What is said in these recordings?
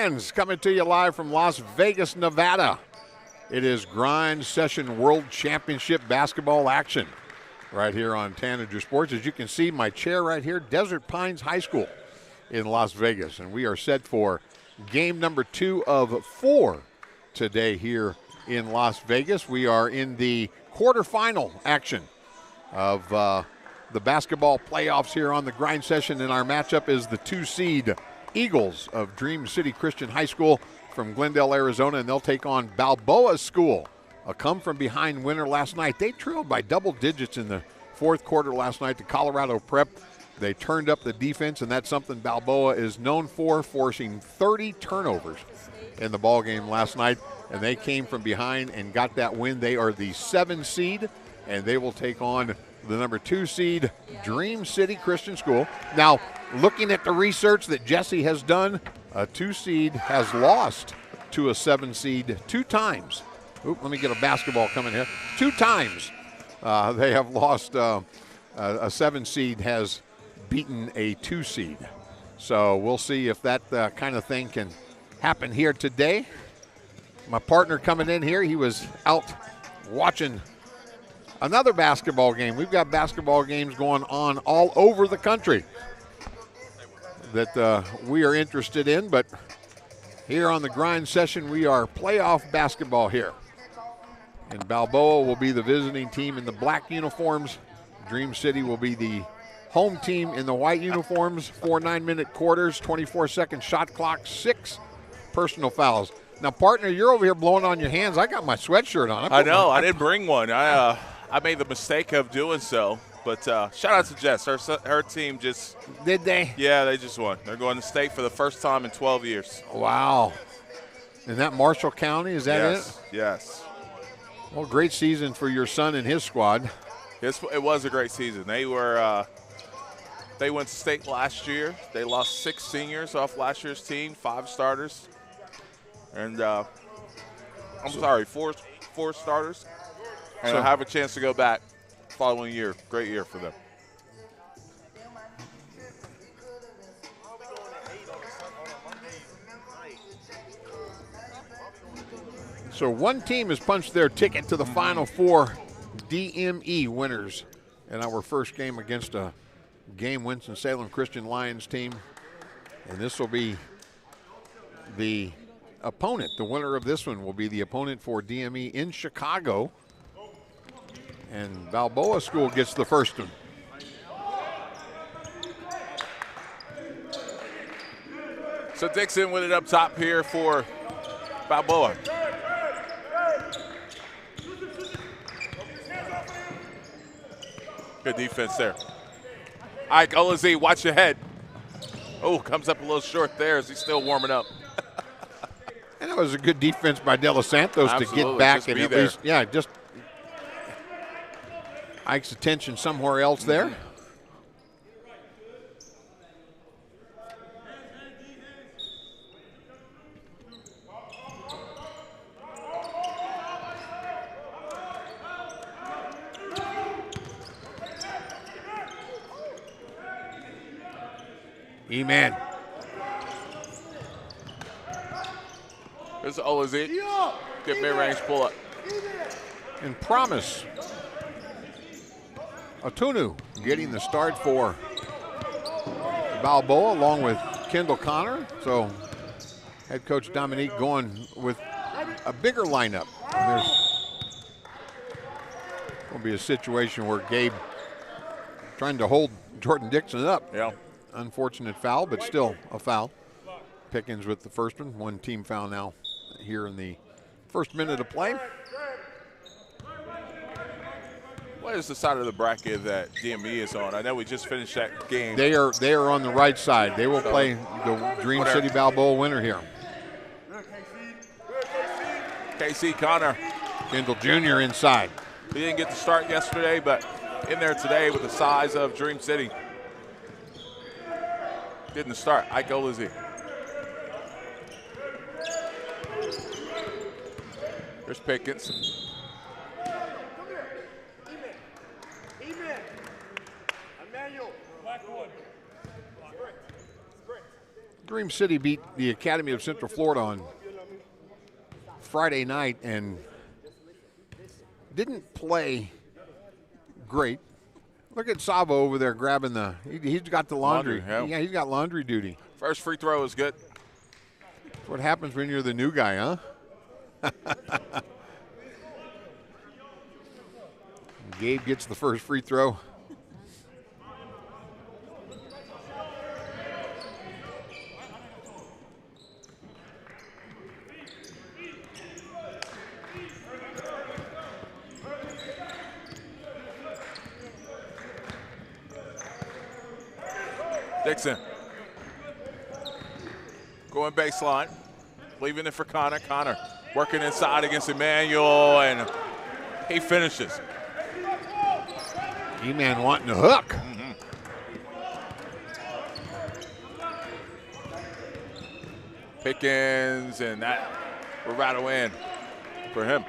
fans, coming to you live from Las Vegas, Nevada. It is Grind Session World Championship basketball action right here on Tanager Sports. As you can see, my chair right here, Desert Pines High School in Las Vegas. And we are set for game number 2 of 4 today here in Las Vegas. We are in the quarterfinal action of the basketball playoffs here on the Grind Session, and our matchup is the 2-seed Eagles of Dream City Christian High School from Glendale, Arizona, and they'll take on Balboa School, a come-from-behind winner last night. They trailed by double digits in the fourth quarter last night to Colorado Prep. They turned up the defense, and that's something Balboa is known for, forcing 30 turnovers in the ball game last night, and they came from behind and got that win. They are the 7 seed, and they will take on the number 2 seed Dream City Christian School. Now, looking at the research that Jesse has done, a 2 seed has lost to a 7 seed 2 times. Oop, let me get a basketball coming here. 2 times they have lost. A 7 seed has beaten a 2 seed. So we'll see if that kind of thing can happen here today. My partner coming in here, he was out watching another basketball game. We've got basketball games going on all over the country that we are interested in, but here on the Grind Session, we are playoff basketball here. And Balboa will be the visiting team in the black uniforms. Dream City will be the home team in the white uniforms. 4 9-minute quarters, 24-second shot clock, 6 personal fouls. Now, partner, you're over here blowing on your hands. I got my sweatshirt on. I know. I didn't bring one. I made the mistake of doing so. But shout out to Jess. Her team just – Did they? Yeah, they just won. They're going to state for the first time in 12 years. Wow. Is that Marshall County? Is that Yes, it? yes. Well, great season for your son and his squad. It was a great season. They were they went to state last year. They lost 6 seniors off last year's team, 5 starters. And I'm sorry, 4 starters. And So- they'll have a chance to go back following year. Great year for them. So one team has punched their ticket to the Final Four, DME winners in our first game against a game Winston-Salem Christian Lions team. And this will be the opponent. The winner of this one will be the opponent for DME in Chicago. And Balboa School gets the first one. So Dixon with it up top here for Balboa. Good defense there. Ike Olazi, watch your head. Oh, comes up a little short there as he's still warming up. And that was a good defense by De Los Santos to get back just and be at there. least, yeah, just Ike's attention somewhere else there. E-man. There's Olazi. Good mid-range pull-up. And Promise Atunu getting the start for Balboa along with Kendall Connor. So head coach Dominique going with a bigger lineup. And there's going to be a situation where Gabe trying to hold Jordan Dixon up. Yeah. Unfortunate foul, but still a foul. Pickens with the first one team foul now here in the first minute of play. What is the side of the bracket that DME is on? I know we just finished that game. They are on the right side. They will play the Dream City Balboa winner here. KC Connor. Kendall Jr. inside. He didn't get the start yesterday, but in there today with the size of Dream City. Getting the start. Ike Olazi. There's Pickens. Dream City beat the Academy of Central Florida on Friday night and didn't play great. Look at Savo over there grabbing he's got the laundry. Yeah, he's got laundry duty. First free throw is good. That's what happens when you're the new guy, huh? Gabe gets the first free throw. Dixon going baseline, leaving it for Connor. Connor working inside against Emmanuel, and he finishes. E-Man wanting to hook. Pickens, and that will rattle in for him.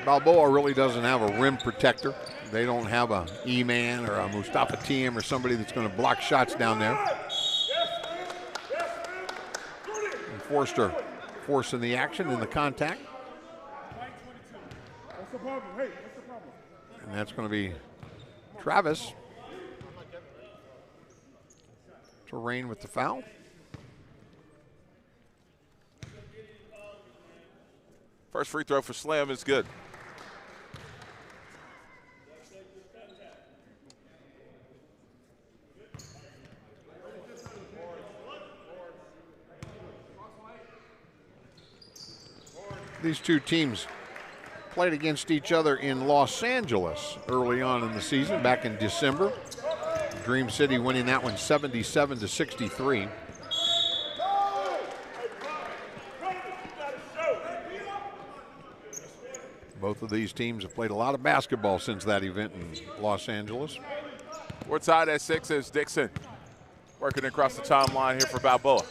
Balboa really doesn't have a rim protector. They don't have a E-Man or a Mustafa Tiem or somebody that's going to block shots down there. And Forster forcing the action in the contact. And that's going to be Travis to reign with the foul. First free throw for Slam is good. These two teams played against each other in Los Angeles early on in the season, back in December. Dream City winning that one 77-63. Both of these teams have played a lot of basketball since that event in Los Angeles. We're tied at 6 as Dixon working across the timeline here for Balboa.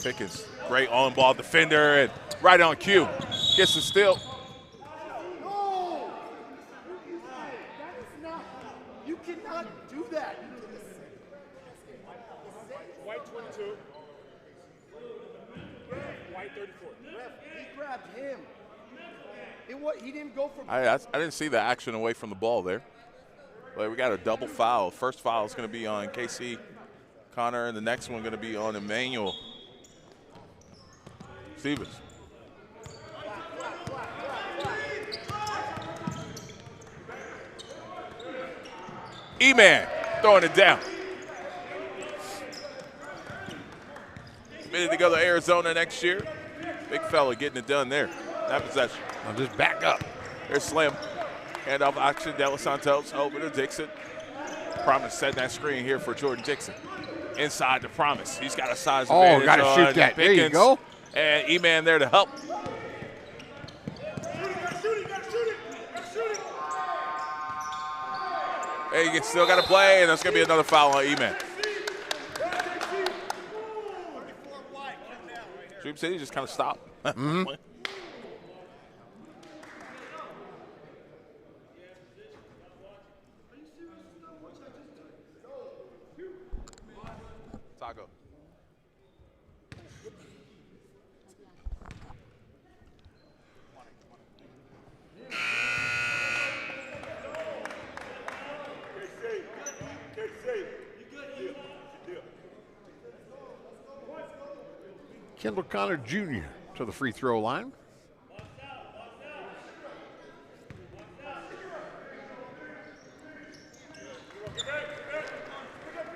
Pickens, great on-ball defender, and right on cue, gets the steal. No! That is not, you cannot do that. White 22. White 34. He grabbed him. He didn't go for. I didn't see the action away from the ball there. But we got a double foul. First foul is going to be on KC Connor, and the next one going to be on Emmanuel Stevens. E-Man throwing it down. Committed to go to Arizona next year. Big fella getting it done there. That possession. I'll just back up. There's Slim. Handoff action, De Los Santos over to Dixon. Promise set that screen here for Jordan Dixon. Inside the Promise. He's got a size advantage. Oh, got to shoot that. There you go. And E-Man there to help. Hey, you still got to play, and there's going to be another foul on E-Man. Dream City just kind of stopped. Taco. Kendall Connor Jr. to the free throw line.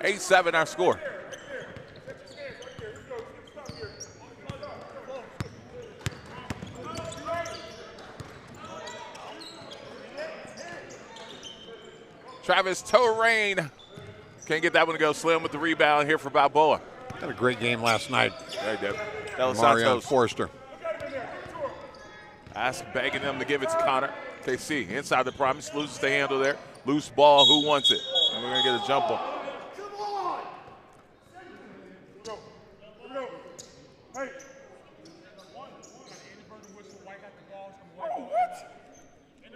Eight, 7 our score. Travis Torrain can't get that one to go. Slim with the rebound here for Balboa. Had a great game last night. There you go. Marion Forster. Begging them to give it to Connor. KC inside the Promise, loses the handle there. Loose ball, who wants it? And we're going to get a jump ball.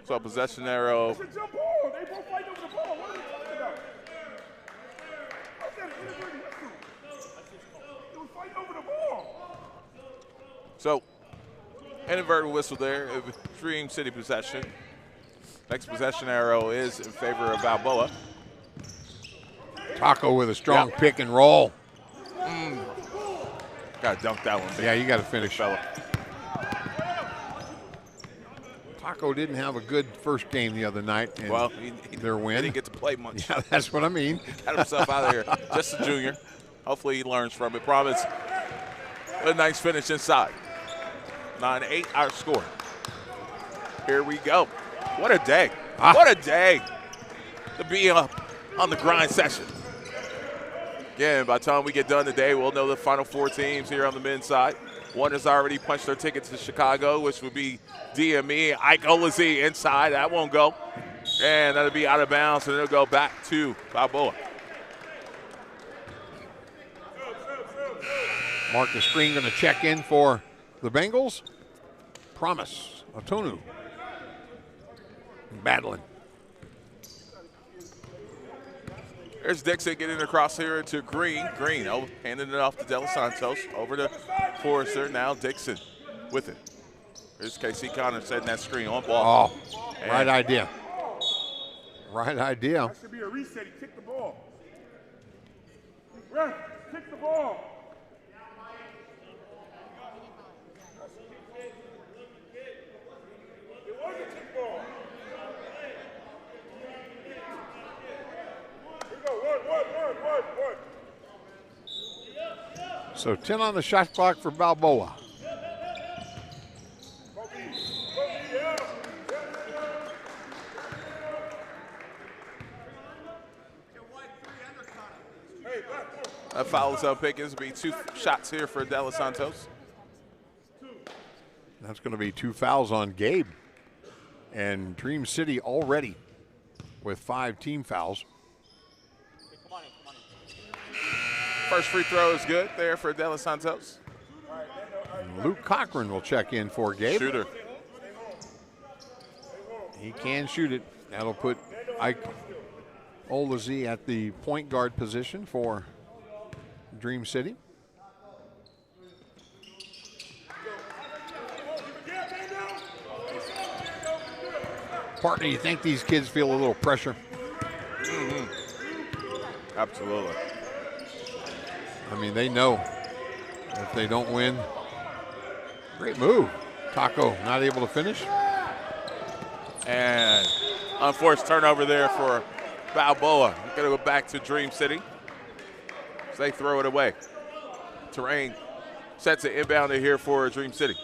So possession arrow. An inverted whistle there. Dream City possession. Next possession arrow is in favor of Balboa. Taco with a strong pick and roll. Got to dunk that one. Yeah, you got to finish. Fella. Taco didn't have a good first game the other night. And Well, their win. He didn't get to play much. Yeah, that's what I mean. Got himself out of here. Just a junior. Hopefully he learns from it. Promise. A nice finish inside. 9-8 our score. Here we go. What a day. What a day to be up on the grind session. Again, by the time we get done today, we'll know the final 4 teams here on the men's side. One has already punched their ticket to Chicago, which would be DME. Ike Olazie inside. That won't go. And that'll be out of bounds, and it'll go back to Balboa. Marcus Green going to check in for the Bengals. Promise Otonu battling. There's Dixon getting across here to Green. Green handing it off to De Los Santos. Over to Forrester. Now Dixon with it. Here's KC Connor setting that screen on ball. Oh, right idea. Right idea. That should be a reset. He kicked the ball. Ref, kick the ball. It was a kick ball. Here we go. One. So 10 on the shot clock for Balboa. That follows up Pickens. Will be 2 shots here for De Los Santos. That's going to be 2 fouls on Gabe. And Dream City already with 5 team fouls. First free throw is good there for De Los Santos. And Luke Cochran will check in for Gabe. Shooter. He can shoot it. That'll put Ike Olazie at the point guard position for Dream City. Partner, you think these kids feel a little pressure? Absolutely. I mean, they know if they don't win. Great move. Taco not able to finish. And unforced turnover there for Balboa. Going to go back to Dream City. So they throw it away. Terrain sets it inbound here for Dream City.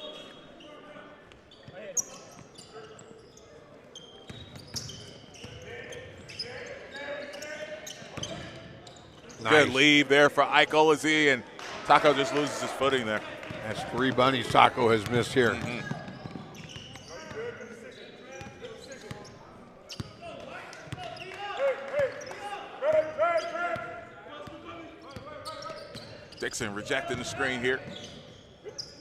Nice. Good lead there for Ike Olazie, and Taco just loses his footing there. That's 3 bunnies Taco has missed here. Dixon rejecting the screen here.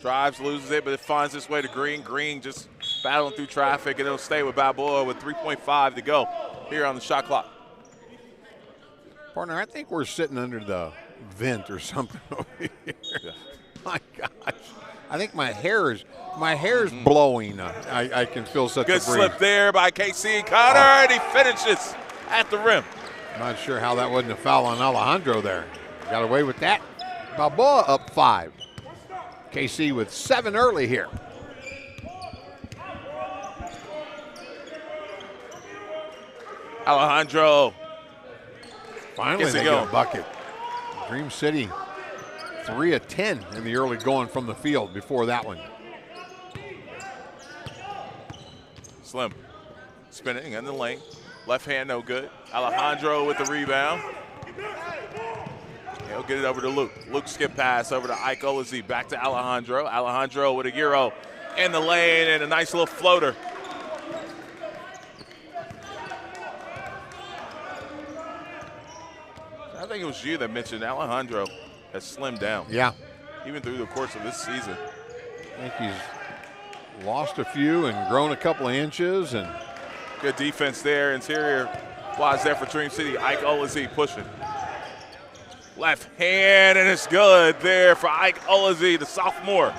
Drives, loses it, but it finds its way to Green. Green just battling through traffic, and it'll stay with Balboa with 3.5 to go here on the shot clock. Partner, I think we're sitting under the vent or something over here. Yeah. My gosh. I think my hair is blowing. I can feel such Good a breeze. slip there by KC Connor, and he finishes at the rim. Not sure how that wasn't a foul on Alejandro there. Got away with that. Balboa up 5. KC with 7 early here. Alejandro Finally gets it they get going. a bucket. Dream City 3 of 10 in the early going from the field before that one. Slim spinning in the lane. Left hand no good. Alejandro with the rebound. He'll get it over to Luke. Luke skip pass over to Ike Olazie. Back to Alejandro. Alejandro with a Euro in the lane and a nice little floater. I think it was you that mentioned Alejandro has slimmed down. Yeah. Even through the course of this season. I think he's lost a few and grown a couple of inches. And Good defense there. Interior wise there for Dream City. Ike Olazie pushing. Left hand, and it's good there for Ike Olazie, the sophomore.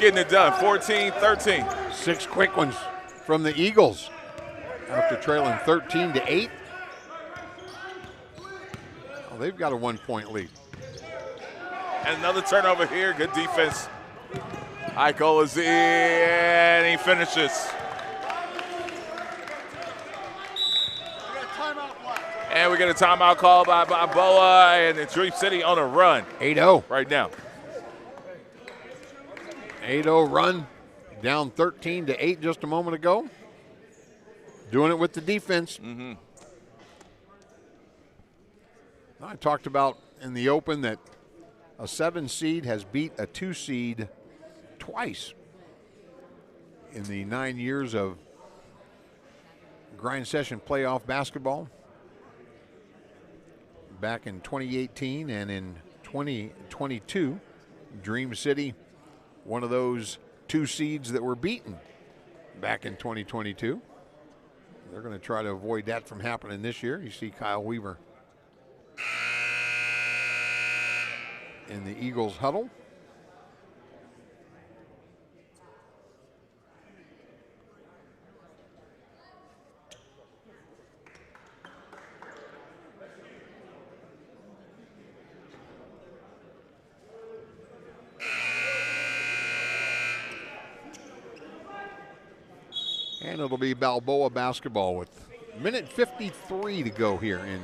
getting it done, 14-13. 6 quick ones from the Eagles after trailing 13-8. Well, they've got a 1-point lead. And another turnover here. Good defense. Iko is in, and he finishes. And we get a timeout call by Balboa, and the Dream City on a run 8-0 right now. 8-0 run, down 13-8 just a moment ago. Doing it with the defense. I talked about in the open that a 7 seed has beat a 2 seed twice in the 9 years of grind session playoff basketball. Back in 2018 and in 2022, Dream City, one of those 2 seeds that were beaten back in 2022. They're going to try to avoid that from happening this year. You see Kyle Weaver in the Eagles huddle. And it'll be Balboa basketball with minute 53 to go here in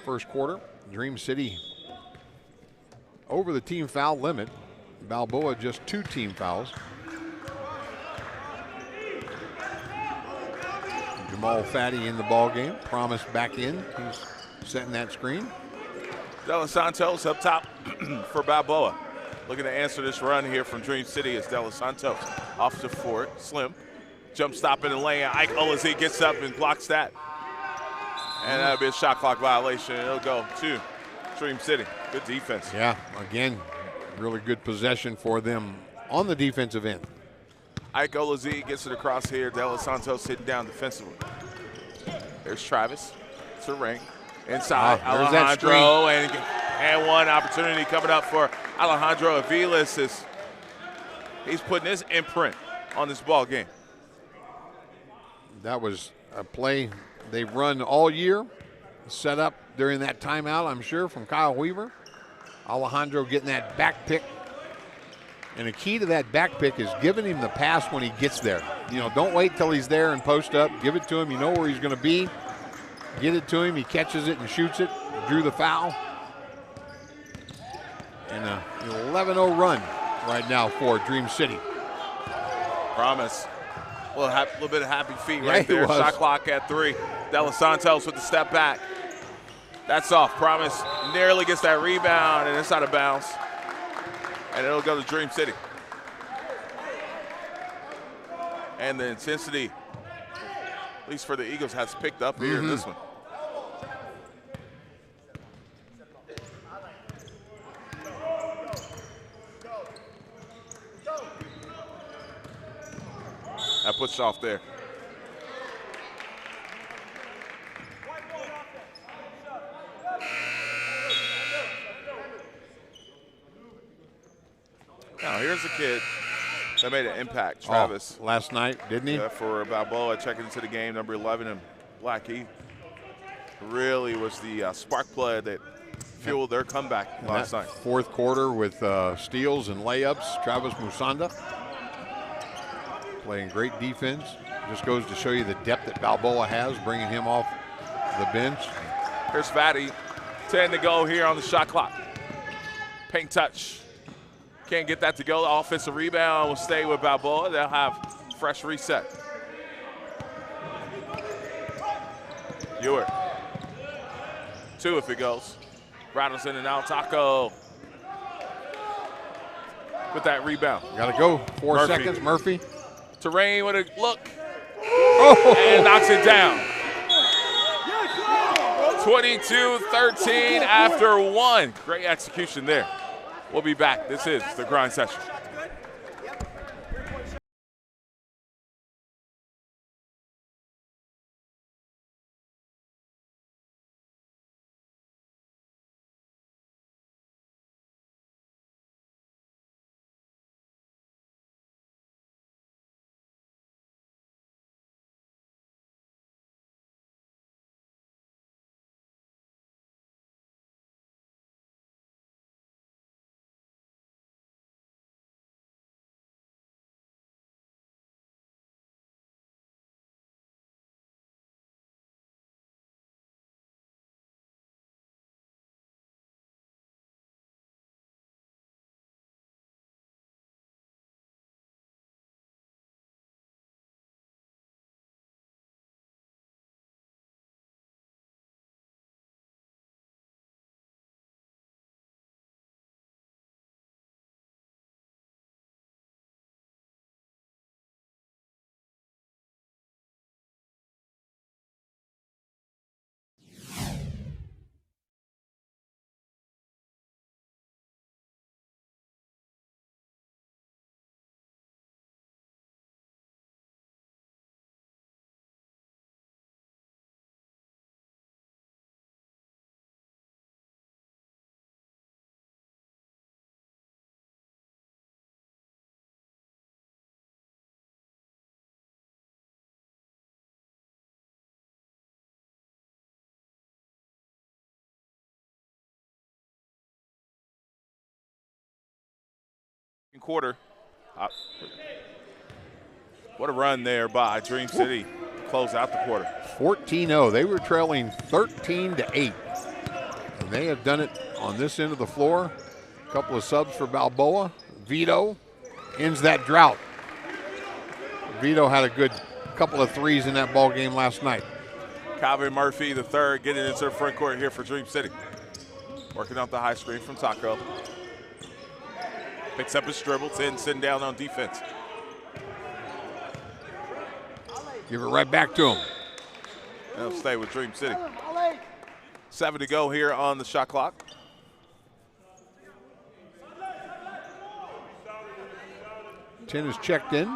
first quarter. Dream City over the team foul limit. Balboa just 2 team fouls. Jamal Fatty in the ball game. Promise back in. He's setting that screen. De Los Santos up top for Balboa. Looking to answer this run here from Dream City is De Los Santos. Off to Ford, Slim. Jump stop in the lane. Ike Olazee gets up and blocks that. And that'll be a shot clock violation. It'll go to Dream City. Good defense. Yeah, again, really good possession for them on the defensive end. Ike Olazee gets it across here. De Los Santos hitting down defensively. There's Travis. It's a ring. Inside, there's that Alejandro. And one opportunity coming up for Alejandro Aviles. He's putting his imprint on this ball game. That was a play they've run all year, set up during that timeout, I'm sure, from Kyle Weaver. Alejandro getting that back pick. And the key to that back pick is giving him the pass when he gets there. You know, don't wait till he's there and post up. Give it to him. You know where he's going to be. Get it to him. He catches it and shoots it. Drew the foul. And an 11-0 run right now for Dream City. Promise. A little bit of happy feet right there. Was. Shot clock at 3. De Los Santos with the step back. That's off. Promise nearly gets that rebound, and it's out of bounds. And it'll go to Dream City. And the intensity, at least for the Eagles, has picked up here in this one. That puts off there. Now here's a kid that made an impact, Travis. Last night, didn't he? Yeah, for Balboa, checking into the game, number 11 in black. He really was the spark plug that fueled their comeback last night. Fourth quarter with steals and layups, Travis Musanda. Playing great defense. Just goes to show you the depth that Balboa has, bringing him off the bench. Here's Fatty. 10 to go here on the shot clock. Paint touch. Can't get that to go. The offensive rebound will stay with Balboa. They'll have fresh reset. Ewert. 2 if it goes. Rattles in and out. Taco with that rebound. Got to go. 4 Murphy. seconds. Murphy. Terrain with a look. Oh! And knocks it down. 22-13 after 1. Great execution there. We'll be back. This is the Grind Session. quarter. What a run there by Dream City to close out the quarter. 14-0. They were trailing 13-8. And they have done it on this end of the floor. A couple of subs for Balboa. Vito ends that drought. Vito had a good couple of threes in that ball game last night. Calvin Murphy, the third, getting into the front court here for Dream City. Working off the high screen from Taco. Picks up his dribble, sitting down on defense. Give it right back to him. They'll stay with Dream City. 7 to go here on the shot clock. Tin is checked in.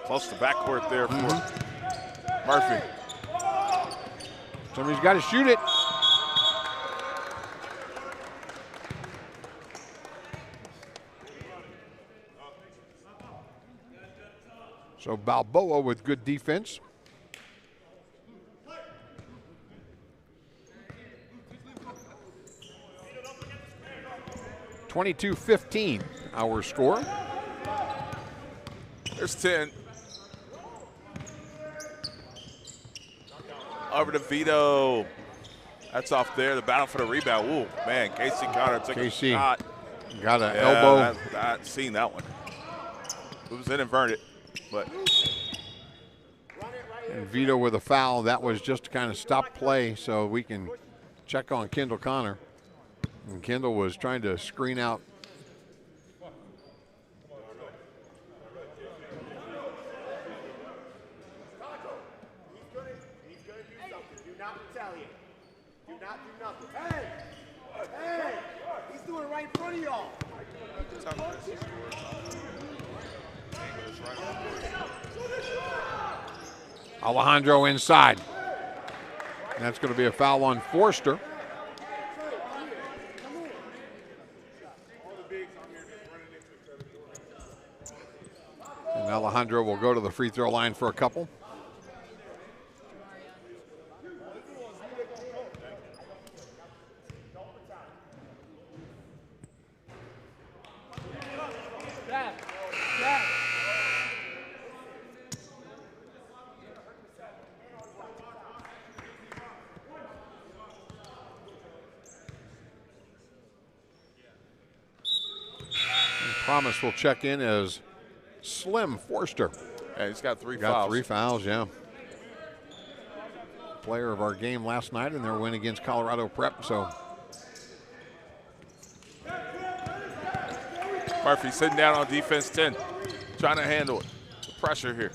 Close to backcourt there for Murphy. Somebody's got to shoot it. So Balboa with good defense. (22-15) our score. There's 10. Over to Vito. That's off there. The battle for the rebound. Ooh, man, Casey Connor took a shot. Got an elbow. I've seen that one. It was inadvertent, but. And Vito with a foul. That was just to kind of stop play so we can check on Kendall Connor. And Kendall was trying to screen out. Do not retaliate. Do not do nothing. Hey! Hey! He's doing it right in front of y'all. Alejandro inside. And that's going to be a foul on Forster. And Alejandro will go to the free throw line for a couple. Promise will check in as Slim Forster. Yeah, he's got 3 fouls. Got 3 fouls, yeah. Player of our game last night in their win against Colorado Prep, so. Murphy sitting down on defense, 10. Trying to handle it. The pressure here.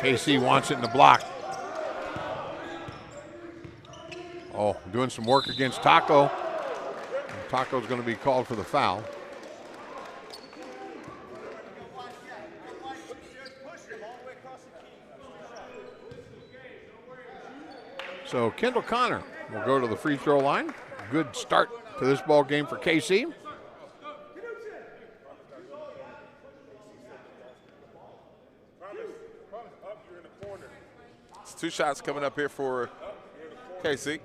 KC wants it in the block. Oh, doing some work against Taco. And Taco's going to be called for the foul. So Kendall Connor will go to the free throw line. Good start to this ball game for KC. It's 2 shots coming up here for KC.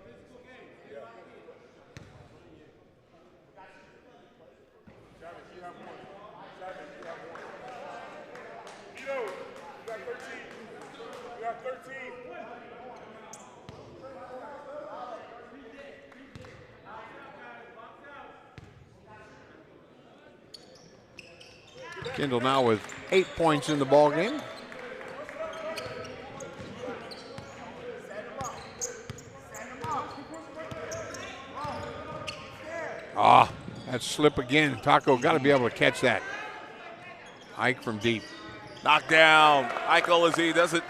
Kendall now with 8 points in the ball game. Ah, that slip again. Taco got to be able to catch that. Ike from deep. Knocked down. Ike Olazi doesn't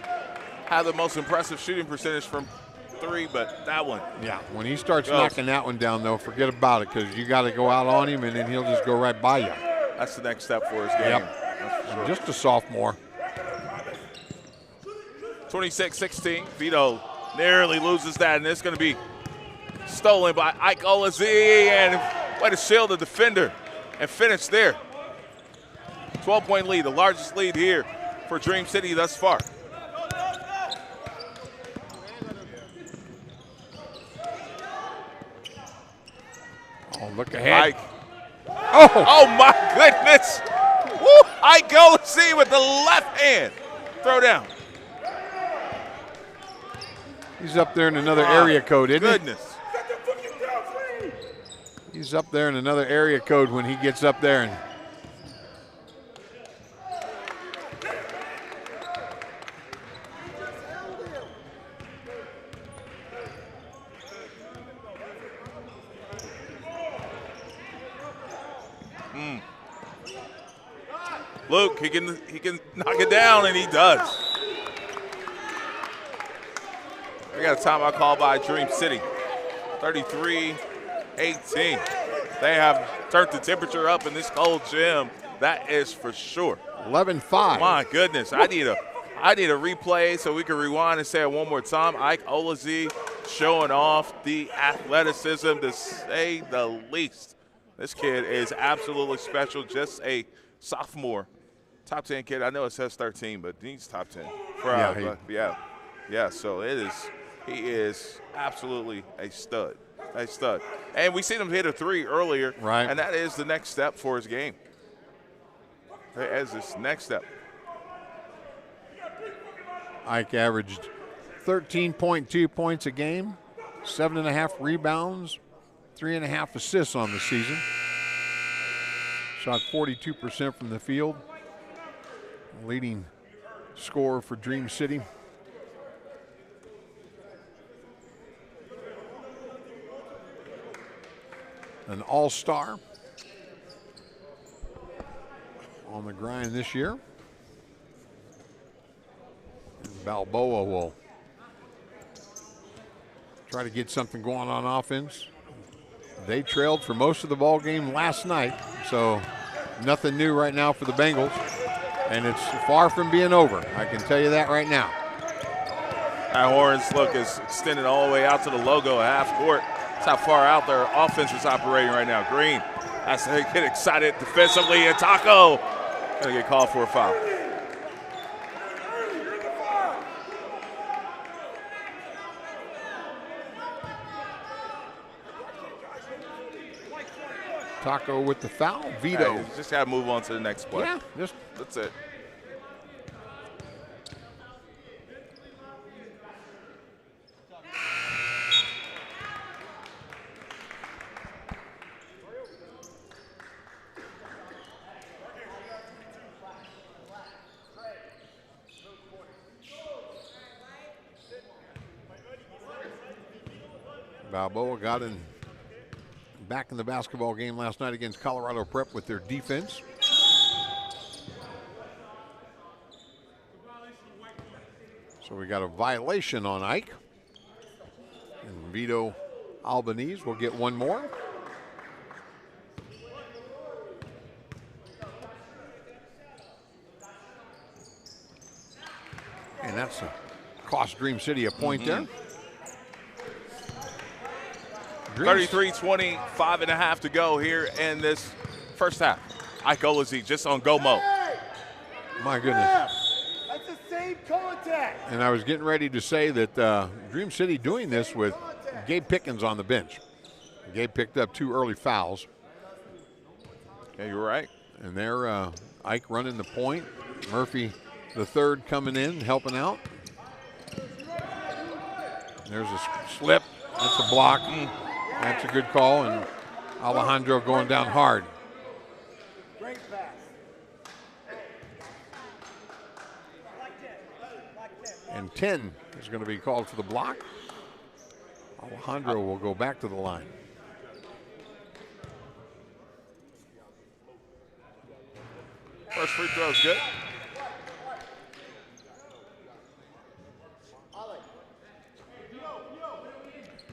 have the most impressive shooting percentage from 3, but that one. Yeah, when he starts knocking that one down, though, forget about it, because you got to go out on him, and then he'll just go right by you. That's the next step for his game. Yep. Sure. Just a sophomore. 26-16. Vito narrowly loses that, and it's going to be stolen by Ike Olazi, and way to shield the defender and finish there. 12-point lead, the largest lead here for Dream City thus far. Oh, look ahead. Ike. Oh, Oh, my goodness. Woo! Ike Olesi with the left hand. Throw down. he's up there in another area code, isn't Goodness. he? He's up there in another area code when he gets up there. And Luke, he can knock it down, and he does. We got a timeout call by Dream City. 33-18. They have turned the temperature up in this cold gym. That is for sure. 11-5. My goodness, I need a replay so we can rewind and say it one more time. Ike Olesi showing off the athleticism, to say the least. This kid is absolutely special. Just a sophomore, top 10 kid. I know it says 13, but he's top 10. Yeah. So he is absolutely a stud. And we seen him hit a three earlier, right? And that is the next step for his game. As this next step. Ike averaged 13.2 points a game, 7.5 rebounds, 3.5 assists on the season. Shot 42% from the field. Leading scorer for Dream City. An all-star on the grind this year. And Balboa will try to get something going on offense. They trailed for most of the ball game last night, so nothing new right now for the Bengals. And it's far from being over. I can tell you that right now. That Horns look is extended all the way out to the logo at half court. That's how far out their offense is operating right now. Green has to get excited defensively, and Taco going to get called for a foul. Taco with the foul. Vito. Hey, just got to move on to the next play. Yeah, That's it. Balboa got back in the basketball game last night against Colorado Prep with their defense. So we got a violation on Ike. And Vito Albanese will get one more. And that's cost Dream City a point there. 33-20, 5.5 to go here in this first half. Ike Olesi just on go mode. My goodness. That's the same contact. And I was getting ready to say that Dream City doing this with Gabe Pickens on the bench. Gabe picked up 2 early fouls. Yeah, you're right. And there, Ike running the point. Murphy the third coming in, helping out. There's a slip. That's a block. That's a good call. And Alejandro going down hard. Great pass. And 10 is going to be called for the block. Alejandro will go back to the line. First free throw is good.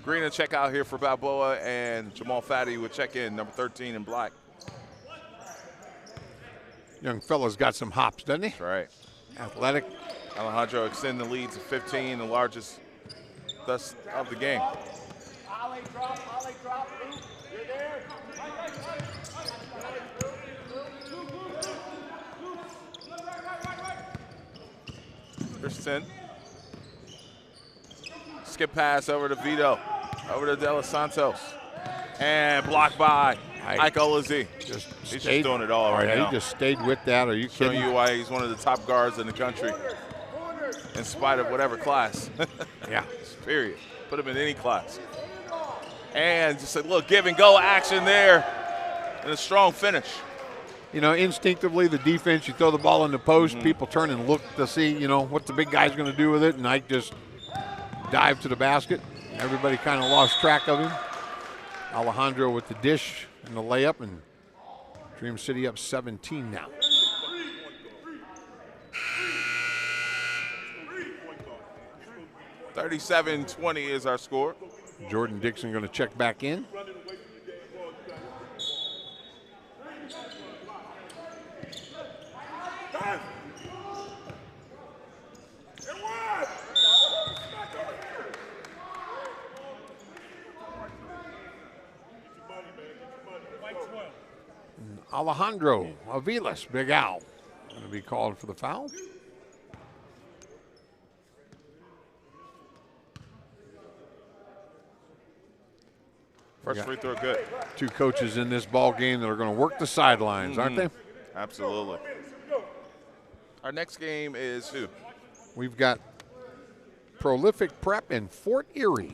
Green and check out here for Balboa, and Jamal Faddy would check in, number 13 in black. Young fella's got some hops, doesn't he? That's right. Athletic. Alejandro extending the lead to 15, the largest thus of the game. Ollie drop, Luke. You're there. There's 10. Skip pass over to Vito, over to De Los Santos. And blocked by Ike Olazi. Just He's stayed, just doing it all right yeah, now. He just stayed with that. Are you Showing kidding? you why he's one of the top guards in the country, in spite of whatever class. Yeah. Period. Put him in any class. And just a little give and go action there, and a strong finish. You know, instinctively, the defense, you throw the ball in the post, people turn and look to see, you know, what the big guy's going to do with it, and Ike just dived to the basket. Everybody kind of lost track of him. Alejandro with the dish and the layup, and Dream City up 17 now. $37-20 is our score. Jordan Dixon going to check back in. Alejandro Aviles, Big Al, going to be called for the foul. First free throw good. Two coaches in this ball game that are going to work the sidelines, aren't they? Absolutely. Our next game is who? We've got Prolific Prep in Fort Erie.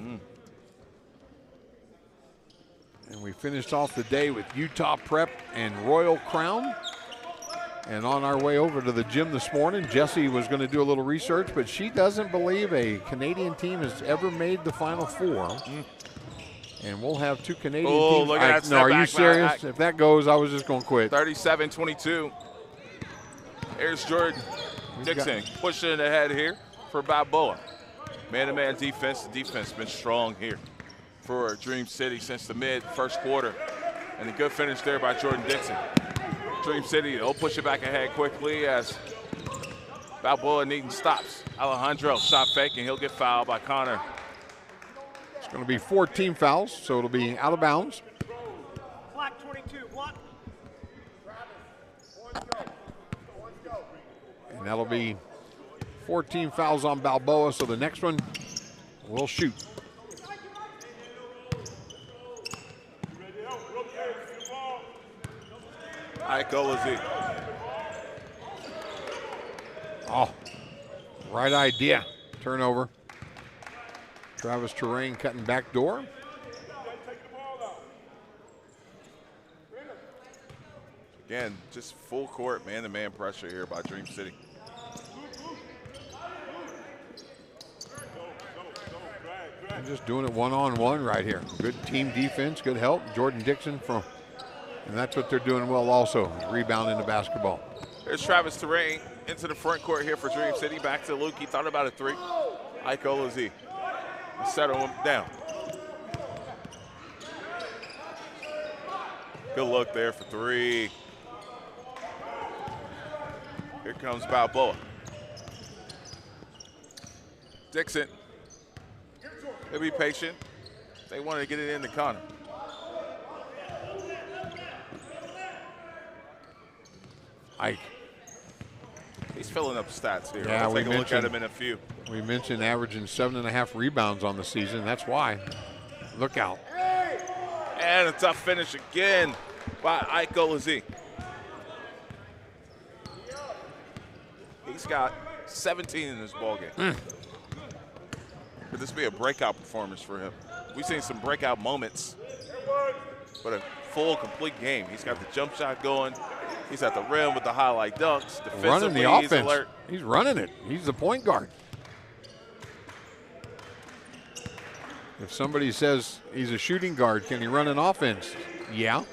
And we finished off the day with Utah Prep and Royal Crown. And on our way over to the gym this morning, Jessie was going to do a little research, but she doesn't believe a Canadian team has ever made the Final Four. And we'll have two Canadian teams. Look at that No, are you step back, serious? back. If that goes, I was just going to quit. 37-22. Here's Jordan Dixon pushing ahead here for Balboa. Man-to-man defense. The defense has been strong here for Dream City since the mid-first quarter. And a good finish there by Jordan Dixon. Dream City, they'll push it back ahead quickly as Balboa needing stops. Alejandro shot fake, and he'll get fouled by Connor. It's going to be 14 fouls, so it'll be out of bounds. Block 22, block. And that'll be 14 fouls on Balboa, so the next one will shoot. Ike Olazi. Oh, right idea. Turnover. Travis Terrain cutting back door. Again, just full court man-to-man pressure here by Dream City. And just doing it one-on-one right here. Good team defense, good help. Jordan Dixon from, and that's what they're doing well also, rebounding the basketball. There's Travis Terrain into the front court here for Dream City. Back to Luke. He thought about a three. Ike Olazi. Settle him down. Good look there for three. Here comes Balboa. Dixon. They'll be patient. They want to get it in the corner. Ike. He's filling up stats here. Yeah, We'll take a look at mentioned- him in a few. We mentioned averaging 7.5 rebounds on the season. That's why. Look out. And a tough finish again by Ike Olazi. He's got 17 in this ballgame. Could this be a breakout performance for him? We've seen some breakout moments, but a full, complete game. He's got the jump shot going. He's at the rim with the highlight dunks. Running Defensively, the he's offense. alert. He's running it. He's the point guard. If somebody says he's a shooting guard, can he run an offense? Yeah.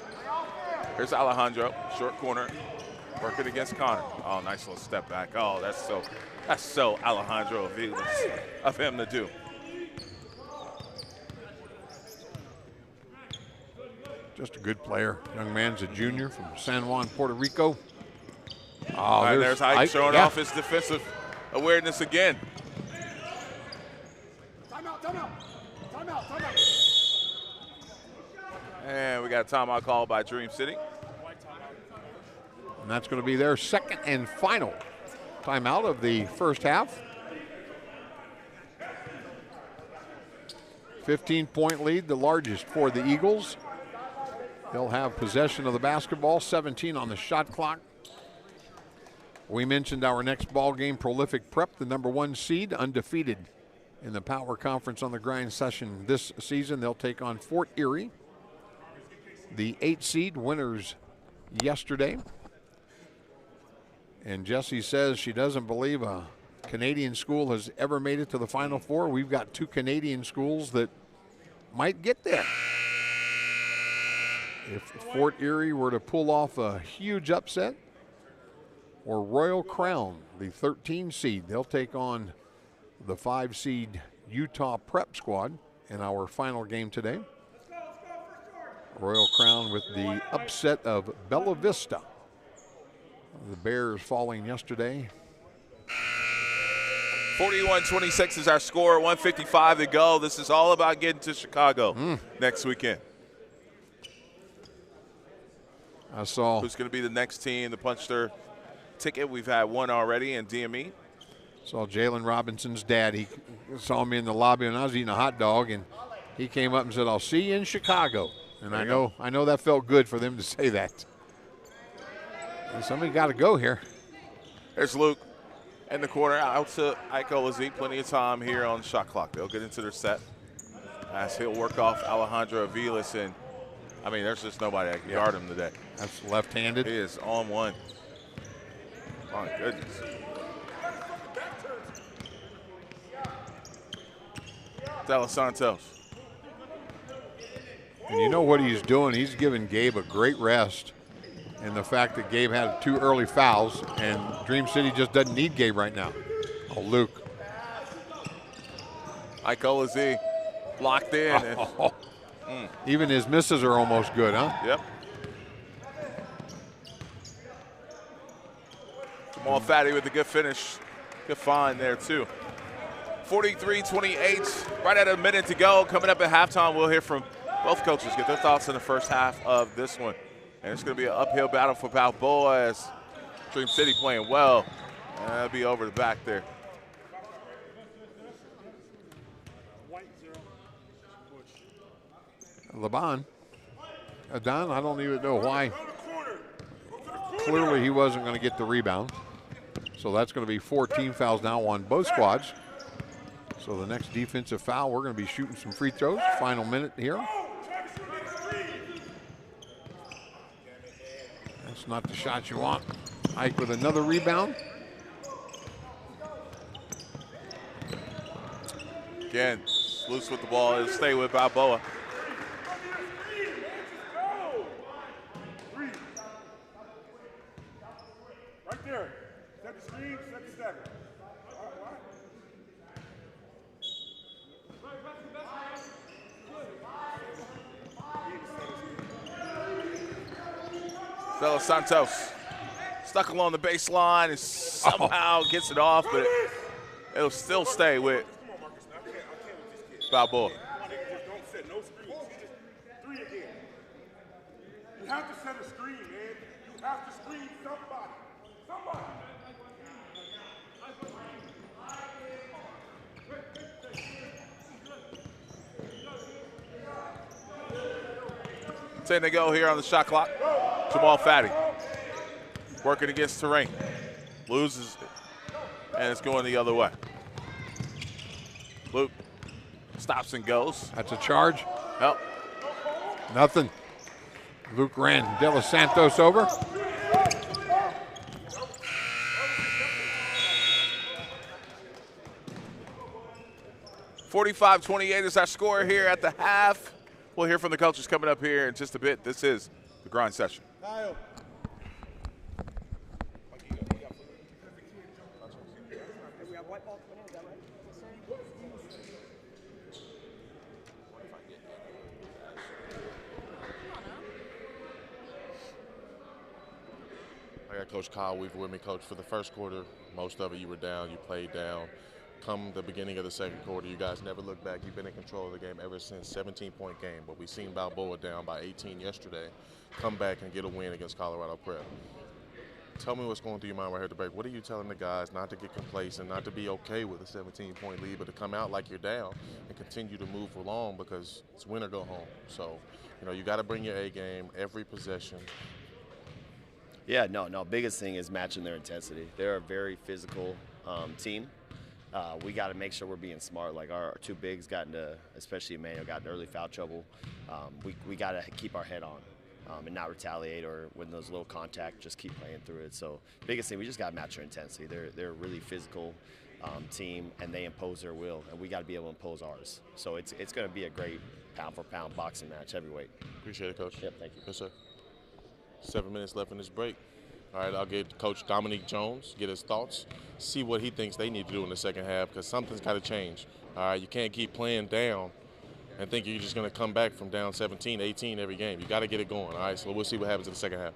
Here's Alejandro, short corner, working against Connor. Oh, nice little step back. Oh, that's so Alejandro Aviles of him to do. Just a good player. Young man's a junior from San Juan, Puerto Rico. Oh, All right, there's Ike showing yeah. off his defensive awareness again. Timeout, timeout. Timeout, timeout. And we got a timeout called by Dream City. And that's going to be their second and final timeout of the first half. 15-point lead, the largest for the Eagles. They'll have possession of the basketball, 17 on the shot clock. We mentioned our next ball game, Prolific Prep, the #1 seed, undefeated in the Power Conference on the grind session this season. They'll take on Fort Erie, the 8 seed, winners yesterday. And Jessie says she doesn't believe a Canadian school has ever made it to the Final Four. We've got 2 Canadian schools that might get there. If Fort Erie were to pull off a huge upset, or Royal Crown, the 13 seed, they'll take on the 5 seed Utah Prep squad in our final game today. Royal Crown with the upset of Bella Vista. The Bears falling yesterday. 41-26 is our score, 1:55 to go. This is all about getting to Chicago next weekend. I saw. Who's going to be the next team to punch their ticket? We've had one already in DME. Saw Jalen Robinson's dad. He saw me in the lobby when I was eating a hot dog, and he came up and said, "I'll see you in Chicago." And I know that felt good for them to say that. And somebody got to go here. There's Luke in the corner out to Ike Olazzi. Plenty of time here on the shot clock. They'll get into their set as he'll work off Alejandro Aviles. And, I mean, there's just nobody that can guard him today. That's left-handed. He is on one. My goodness. De Los Santos. And you know what he's doing? He's giving Gabe a great rest. And the fact that Gabe had 2 early fouls, and Dream City just doesn't need Gabe right now. Oh, Luke. Ike Olazzi locked in. Even his misses are almost good, huh? Yep. Jamal Fatty with a good finish. Good find there, too. 43-28, right at a minute to go. Coming up at halftime, we'll hear from both coaches, get their thoughts in the first half of this one. And it's going to be an uphill battle for Balboa as Dream City playing well. And that'll be over the back there. Laban. Adon, I don't even know why. Clearly he wasn't going to get the rebound. So that's going to be 4 team fouls now on both squads. So the next defensive foul, we're going to be shooting some free throws. Final minute here. That's not the shot you want. Ike with another rebound. Again, loose with the ball. It'll stay with Balboa. Right there. Set the screen, set the stagger. De Los Santos stuck along the baseline and somehow gets it off, but it'll still stay with Balboa. Don't set no screens. Just 3 again. You have to set a screen, man. You have to screen somebody. Somebody. Saying they go here on the shot clock. Jamal Fatty working against terrain. Loses it. And it's going the other way. Luke stops and goes. That's a charge. Help. Nothing. Luke ran De Los Santos over. (45-28) is our score here at the half. We'll hear from the coaches coming up here in just a bit. This is the grind session. I got Coach Kyle Weaver with me, Coach. For the first quarter, most of it you were down, you played down. Come the beginning of the second quarter, you guys never looked back. You've been in control of the game ever since. 17-point game, but we've seen Balboa down by 18 yesterday. Come back and get a win against Colorado Prep. Tell me what's going through your mind right here at the break. What are you telling the guys not to get complacent, not to be okay with a 17-point lead, but to come out like you're down and continue to move along because it's win or go home. So, you got to bring your A game every possession. Yeah, no. Biggest thing is matching their intensity. They're a very physical team. We got to make sure we're being smart. Like our two bigs especially Emmanuel, got in early foul trouble. We got to keep our head on and not retaliate, or when those little contact, just keep playing through it. So biggest thing, we just got to match their intensity. They're a really physical team, and they impose their will, and we got to be able to impose ours. So it's going to be a great pound-for-pound boxing match, heavyweight. Appreciate it, Coach. Yep, thank you. Yes, sir. 7 minutes left in this break. All right, I'll get Coach Dominique Jones, get his thoughts, see what he thinks they need to do in the second half, because something's got to change. All right, you can't keep playing down and think you're just going to come back from down 17, 18 every game. You got to get it going. All right, so we'll see what happens in the second half.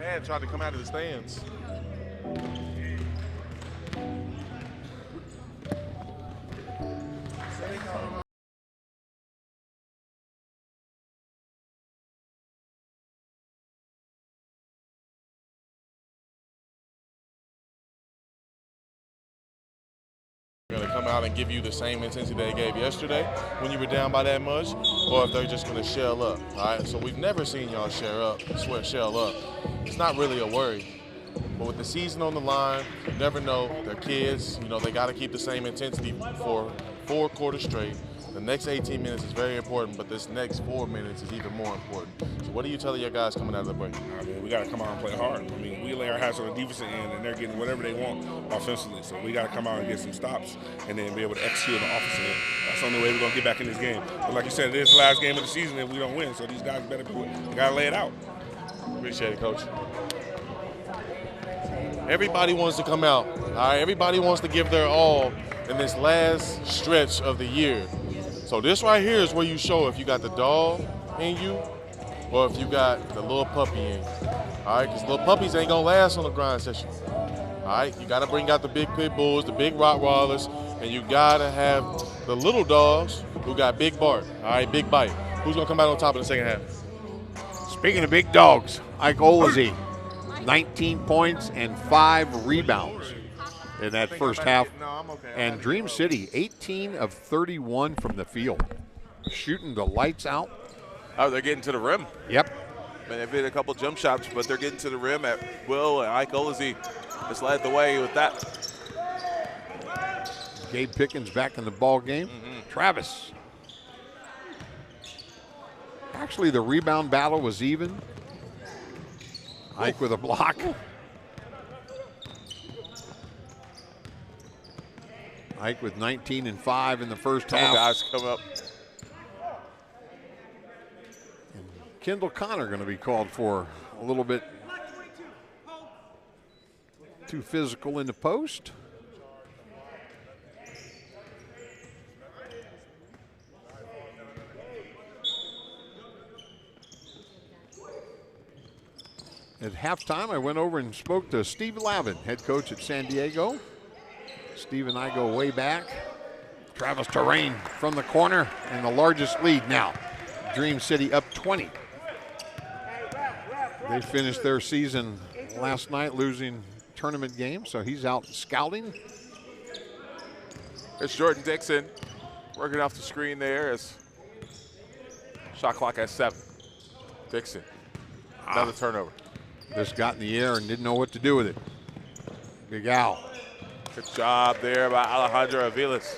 Dad tried to come out of the stands. Going to come out and give you the same intensity they gave yesterday when you were down by that much, or if they're just going to shell up. All right, so we've never seen y'all shell up. It's not really a worry. But with the season on the line, you never know. They're kids. You know, they got to keep the same intensity for 4 quarters straight. The next 18 minutes is very important, but this next 4 minutes is even more important. So what are you telling your guys coming out of the break? I mean, we got to come out and play hard. I mean, we lay our hats on the defensive end, and they're getting whatever they want offensively. So we got to come out and get some stops and then be able to execute on the offensive end. That's the only way we're going to get back in this game. But like you said, it is the last game of the season if we don't win, so these guys better do it. They got to lay it out. Appreciate it, Coach. Everybody wants to come out. All right, everybody wants to give their all in this last stretch of the year. So this right here is where you show if you got the dog in you or if you got the little puppy in you. All right, because little puppies ain't going to last on the grind session. All right, you got to bring out the big pit bulls, the big Rottweilers, and you got to have the little dogs who got big bark, all right, big bite. Who's going to come out on top in the second half? Speaking of big dogs, Ike Olazee, 19 points and 5 rebounds in that first half. And Dream City, 18 of 31 from the field, shooting the lights out. Oh, they're getting to the rim. Yep. And they've hit a couple jump shots, but they're getting to the rim at will, and Ike Olazee has led the way with that. Gabe Pickens back in the ball game. Travis. Actually, the rebound battle was even. Ike with a block. Ike with 19 and 5 in the first half. Guys come up. And Kendall Connor going to be called for a little bit too physical in the post. At halftime, I went over and spoke to Steve Lavin, head coach at San Diego. Steve and I go way back. Travis Terrain from the corner, and the largest lead now. Dream City up 20. They finished their season last night losing tournament game, so he's out scouting. It's Jordan Dixon working off the screen there as shot clock at 7. Dixon, another turnover. Just got in the air and didn't know what to do with it. Big Al. Good job there by Alejandro Aviles.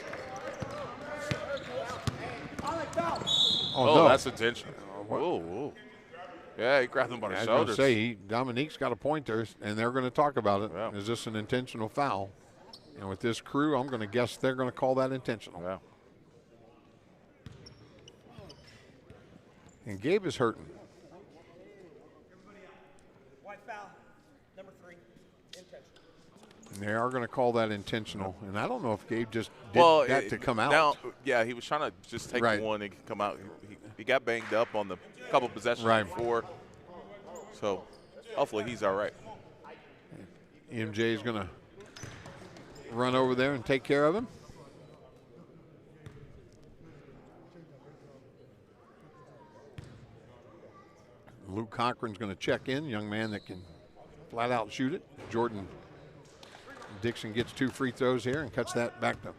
Oh, no. That's intentional. Whoa. Yeah, he grabbed him by the I shoulders. was going to say, Dominique's got a point there, and they're going to talk about it. Yeah. Is this an intentional foul? And with this crew, I'm going to guess they're going to call that intentional. Yeah. And Gabe is hurting. White foul, number 3, intentional. And they are going to call that intentional. And I don't know if Gabe just did that to come out. Now, yeah, he was trying to just take one and come out. He got banged up on the couple possessions before. So hopefully he's all right. EMJ is going to run over there and take care of him. Luke Cochran's going to check in, young man that can flat out shoot it. Jordan Dixon gets 2 free throws here and cuts that back to.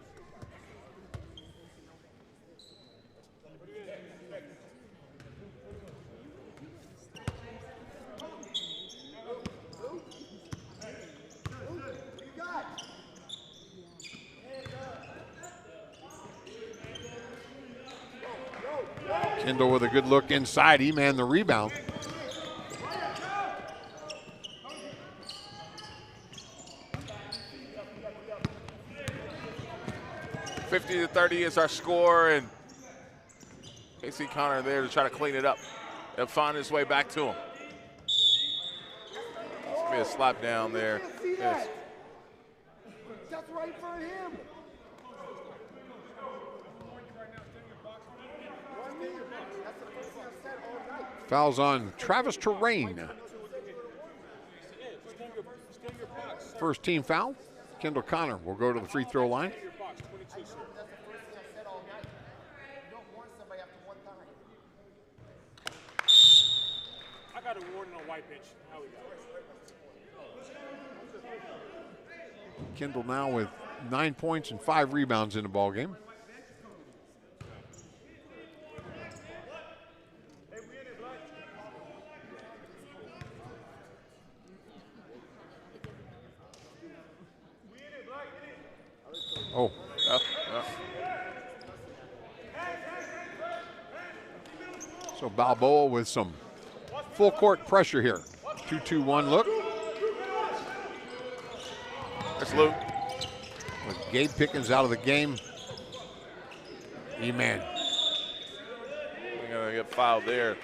Kendall with a good look inside. He manned the rebound. $50-30 is our score, and Casey Connor there to try to clean it up and find his way back to him. It's going to be a slap down there. Yes. That's right for him. Fouls on Travis Terrain. First team foul. Kendall Connor will go to the free throw line. I got a warning on white pitch. How we go? Kendall now with 9 points and 5 rebounds in the ball game. Oh. So Balboa with some full court pressure here. 2-2-1 look. That's Luke. With Gabe Pickens out of the game. E-man. We're going to get fouled there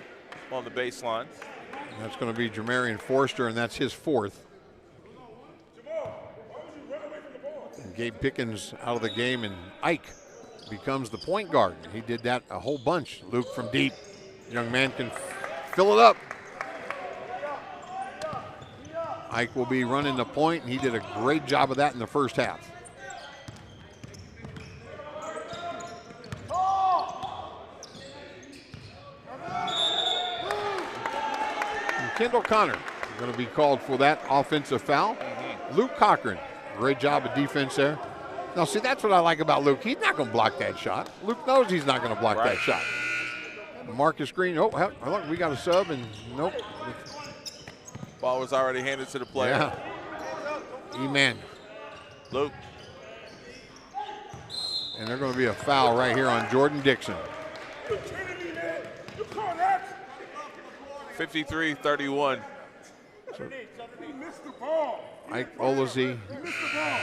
on the baseline. And that's going to be Jermarian Forster, and that's his 4th. And Gabe Pickens out of the game, and Ike becomes the point guard. He did that a whole bunch. Luke from deep. Young man can fill it up. Ike will be running the point, and he did a great job of that in the first half. And Kendall Connor is going to be called for that offensive foul. Luke Cochran, great job of defense there. Now, see, that's what I like about Luke. He's not going to block that shot. Luke knows he's not going to block that shot. Marcus Green, oh, look, we got a sub, and nope. Ball was already handed to the player. Yeah. E-man. Luke. And there's going to be a foul right here on Jordan Dixon. 53-31. Ike Olazee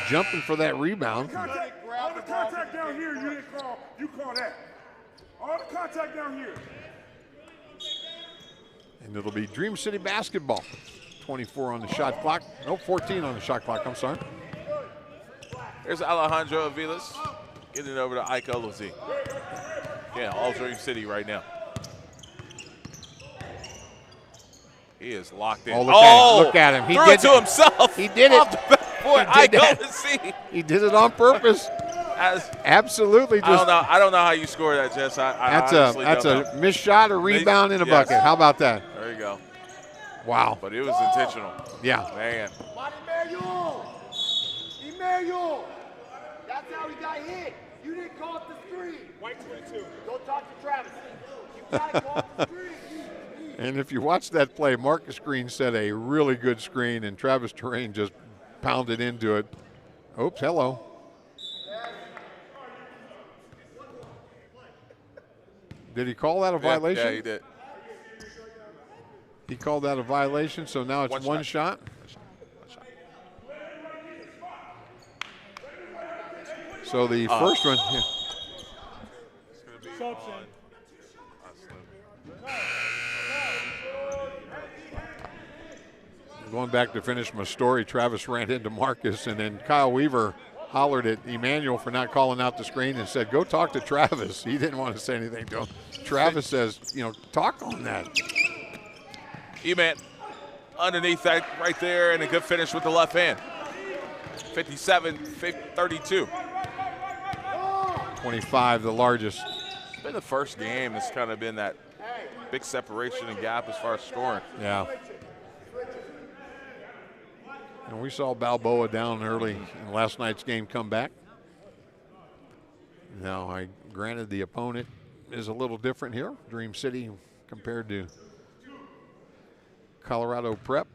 jumping for that rebound. All the contact down here, you didn't call. You call that. All the contact down here. And it'll be Dream City basketball. 24 on the shot clock. No, 14 on the shot clock, I'm sorry. There's Alejandro Aviles getting it over to Ike Olazee. Yeah, all Dream City right now. He is locked in. Oh, look at him. He threw did it to himself. He did it. Off the backboard. Ike Olazee. He did it on purpose. Absolutely. I don't know how you score that, Jess. That's a missed shot or rebound in a bucket. How about that? There you go. Wow. But it was intentional. Yeah. Man. Emmanuel. That's how he got hit. You didn't call up the screen. White 22. Go talk to Travis. You got to call up the screen. And if you watch that play, Marcus Green set a really good screen, and Travis Terrain just pounded into it. Oops, hello. Did he call that a violation? Yeah, he did. He called that a violation, so now it's one shot. So the first one. Yeah. Going back to finish my story, Travis ran into Marcus, and then Kyle Weaver hollered at Emmanuel for not calling out the screen and said, go talk to Travis. He didn't want to say anything to him. Travis says, talk on that. E-man underneath that right there, and a good finish with the left hand. 57-32. 25, the largest. It's been the first game that's kind of been that big separation and gap as far as scoring. Yeah. And we saw Balboa down early in last night's game come back. Now, granted the opponent is a little different here, Dream City compared to Colorado Prep.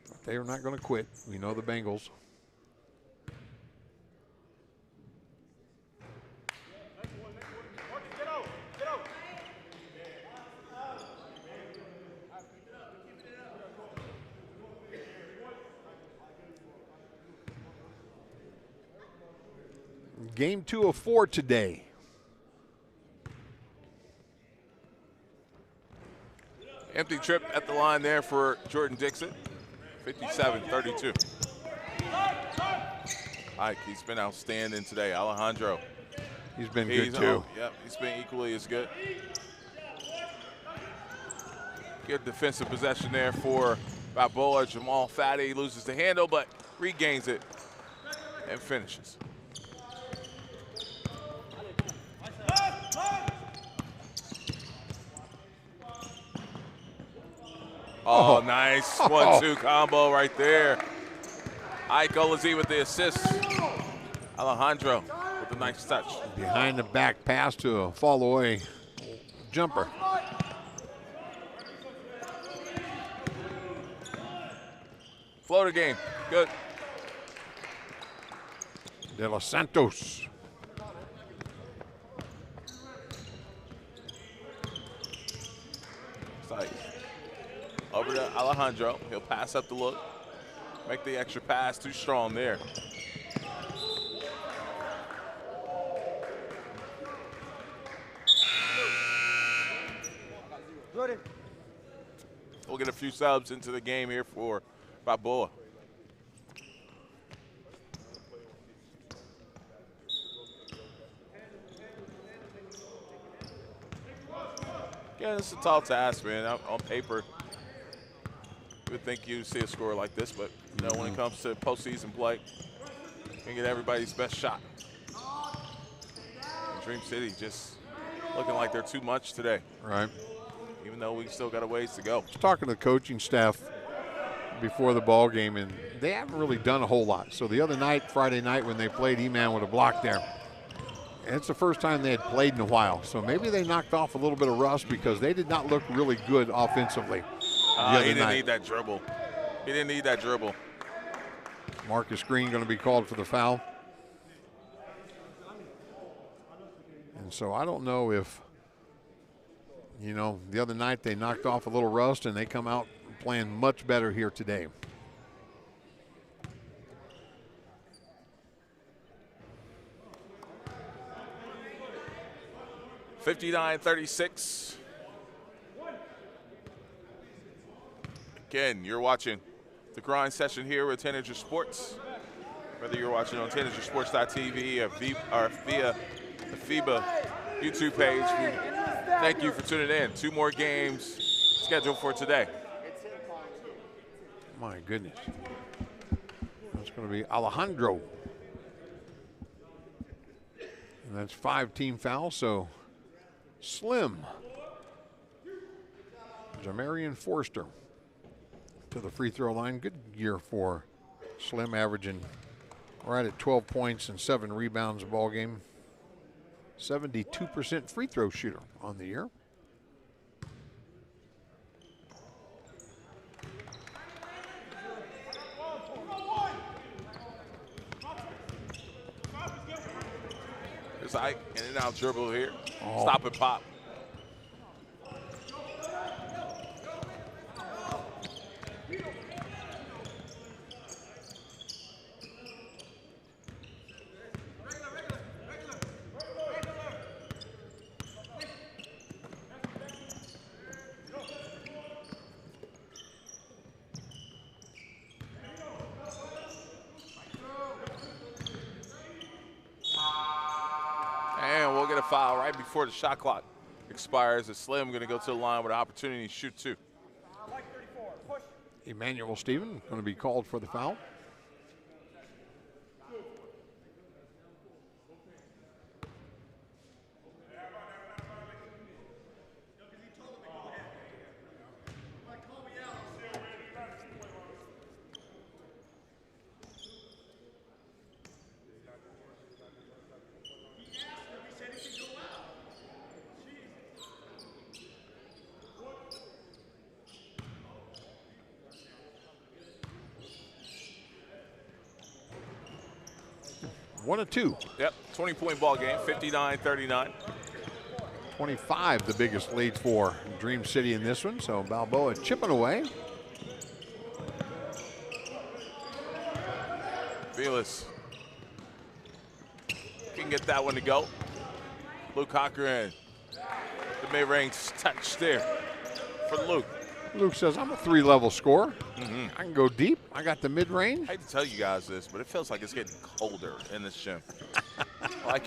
But they are not going to quit. We know the Bengals. Game 2 of 4 today. Empty trip at the line there for Jordan Dixon. 57-32. Ike, he's been outstanding today. Alejandro. He's been good too. Yep, he's been equally as good. Good defensive possession there for Balboa, Jamal Faddy loses the handle, but regains it and finishes. Oh, nice 1-2 combo right there. Ike Olazi with the assist. Alejandro with a nice touch. Behind the back pass to a fall away jumper. Floater game, good. De Los Santos. Sight. Over to Alejandro. He'll pass up the look. Make the extra pass too strong there. We'll get a few subs into the game here for Balboa. Yeah, it's a tall task, man. On paper, you would think you'd see a score like this, but you know, when it comes to postseason play, you can get everybody's best shot. And Dream City just looking like they're too much today. Right. Even though we still got a ways to go. I was talking to the coaching staff before the ball game, and they haven't really done a whole lot. So the other night, Friday night, when they played, E-Man with a block there, and it's the first time they had played in a while. So maybe they knocked off a little bit of rust because they did not look really good offensively. He didn't need that dribble. He didn't need that dribble. Marcus Green going to be called for the foul. And so I don't know if, you know, the other night they knocked off a little rust and they come out playing much better here today. $59-36. Again, you're watching the grind session here with Tanager Sports. Whether you're watching on TanagerSports.tv or via the FIBA YouTube page, we thank you for tuning in. 2 more games scheduled for today. My goodness. That's going to be Alejandro. And that's 5 team fouls, so Slim. Jamarian Forster to the free throw line. Good year for Slim, averaging right at 12 points and 7 rebounds a ball game. 72% free throw shooter on the year. There's Ike, in and out dribble here. Stop and pop. And we'll get a foul right before the shot clock expires. As Slim going to go to the line with an opportunity to shoot 2. Emmanuel Stephen going to be called for the foul. One of 2. Yep, 20-point ball game, 59-39. 25, the biggest lead for Dream City in this one. So Balboa chipping away. Velas can get that one to go. Luke Cochran, the mid-range touch there for Luke. Luke says, I'm a 3-level scorer. I can go deep. I got the mid-range. I hate to tell you guys this, but it feels like it's getting colder in this gym. like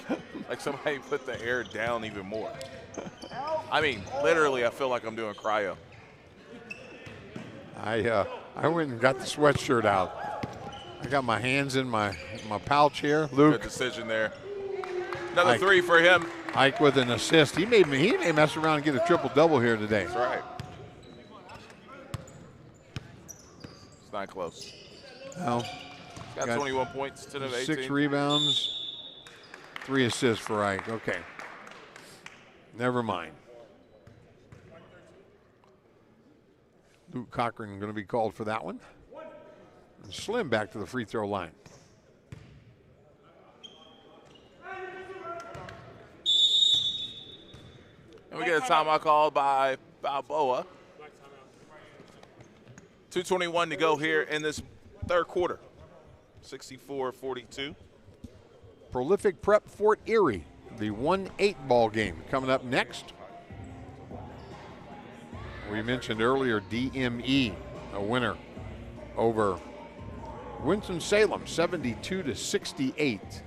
somebody put the air down even more. I mean, literally, I feel like I'm doing cryo. I went and got the sweatshirt out. I got my hands in my pouch here. Luke. Good decision there. Another 3 for him. Ike with an assist. He may mess around and get a triple-double here today. That's right. It's not close. Well, got 21 points, 10 of 18. 6 rebounds, 3 assists for Ike. Okay. Never mind. Luke Cochran going to be called for that one. And Slim back to the free throw line. And we get a timeout called by Balboa. 2:21 to go here in this third quarter. 64-42. Prolific Prep Fort Erie, the 1-8 ball game coming up next. We mentioned earlier DME, a winner over Winston-Salem, 72-68.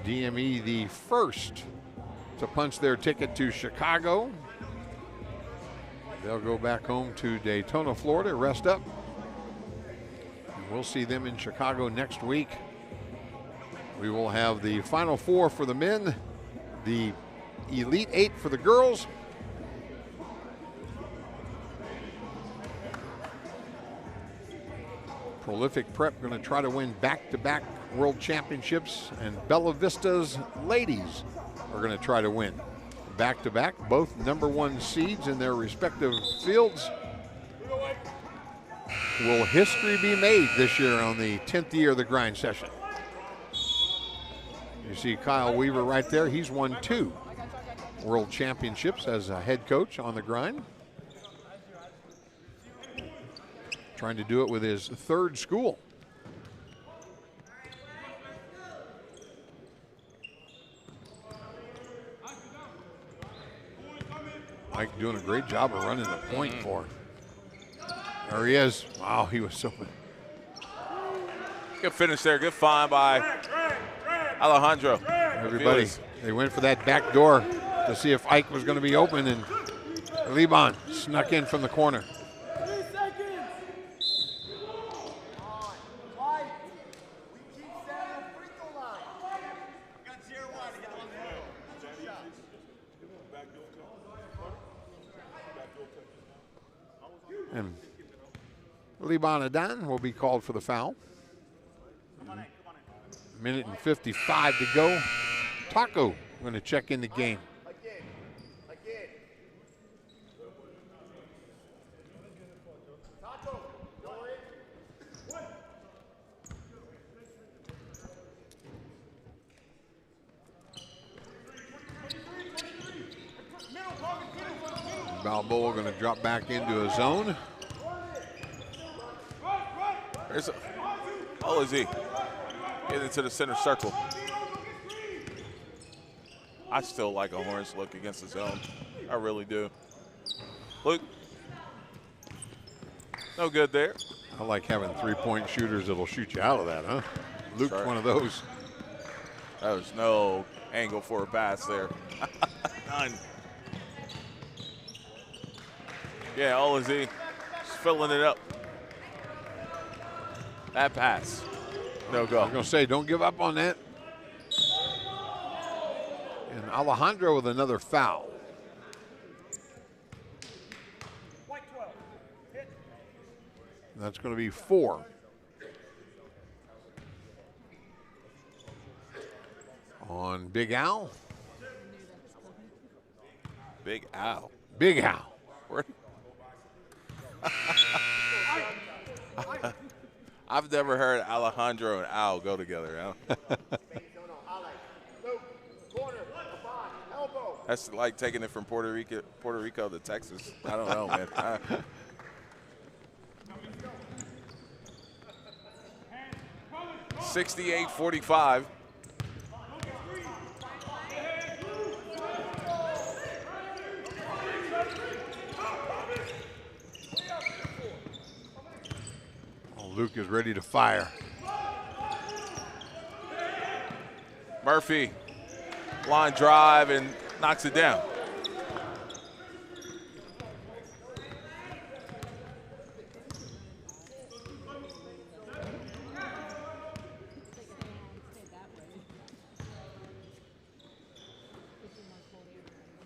DME the first to punch their ticket to Chicago. They'll go back home to Daytona, Florida, rest up. And we'll see them in Chicago next week. We will have the Final Four for the men, the Elite 8 for the girls. Prolific Prep going to try to win back-to-back world championships, and Bella Vista's ladies are going to try to win back-to-back, both #1 seeds in their respective fields. Will history be made this year on the 10th year of the grind session? You see Kyle Weaver right there. He's won 2 world championships as a head coach on the grind. Trying to do it with his 3rd school. Mike doing a great job of running the point for him. There he is. Wow, he was so good. Good finish there. Good find by Alejandro. Everybody, they went for that back door to see if Ike was going to be open, and Liban snuck in from the corner. And Liban Adan will be called for the foul. Minute and 55 to go. Taco going to check in the game. Balboa going to drop back into a zone. There's Olazee. Get into the center circle. I still like a Horns look against the zone. I really do. Luke. No good there. I like having 3-point shooters that'll shoot you out of that, huh? Luke's one of those. There was no angle for a pass there. None. Yeah, Olazee just filling it up. That pass. No go. I was going to say, don't give up on that. And Alejandro with another foul. That's going to be 4. On Big Al. Big Al. Big Al. I've never heard Alejandro and Al go together. That's like taking it from Puerto Rico to Texas. I don't know, man. 68-45. Luke is ready to fire. Murphy, line drive and knocks it down.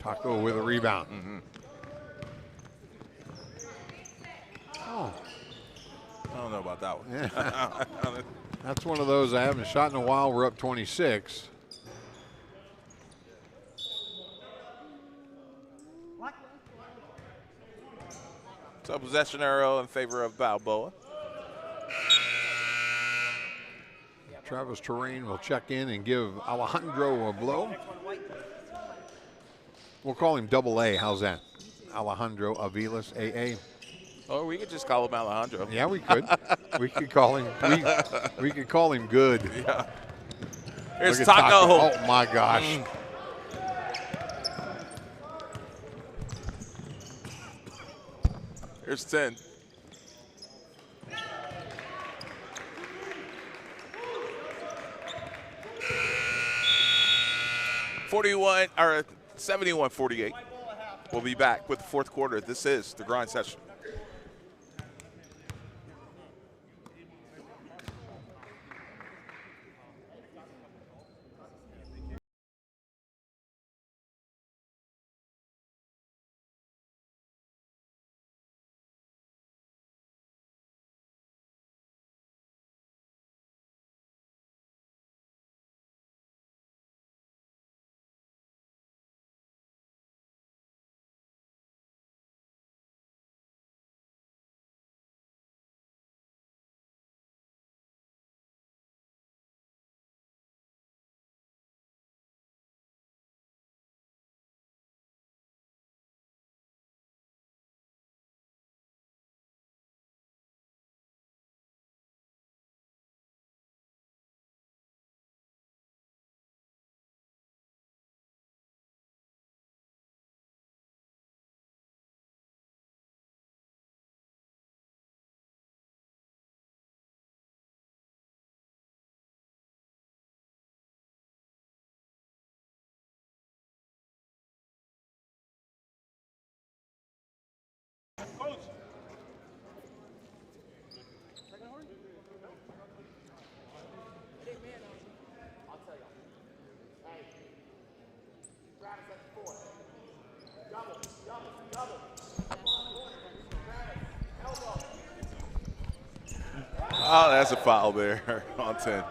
Taco with a rebound. Oh, I don't know about that one. yeah. That's one of those I haven't shot in a while. We're up 26. So possession arrow in favor of Balboa. Travis Terrain will check in and give Alejandro a blow. We'll call him Double A. How's that? Alejandro Aviles, AA. Or we could just call him Alejandro. Yeah, we could. We could call him. We could call him good. Yeah. Here's Look at Taco. Oh my gosh. Here's 10. $41 or 71-48. We'll be back with the fourth quarter. This is the grind session. Oh, that's a foul there on 10.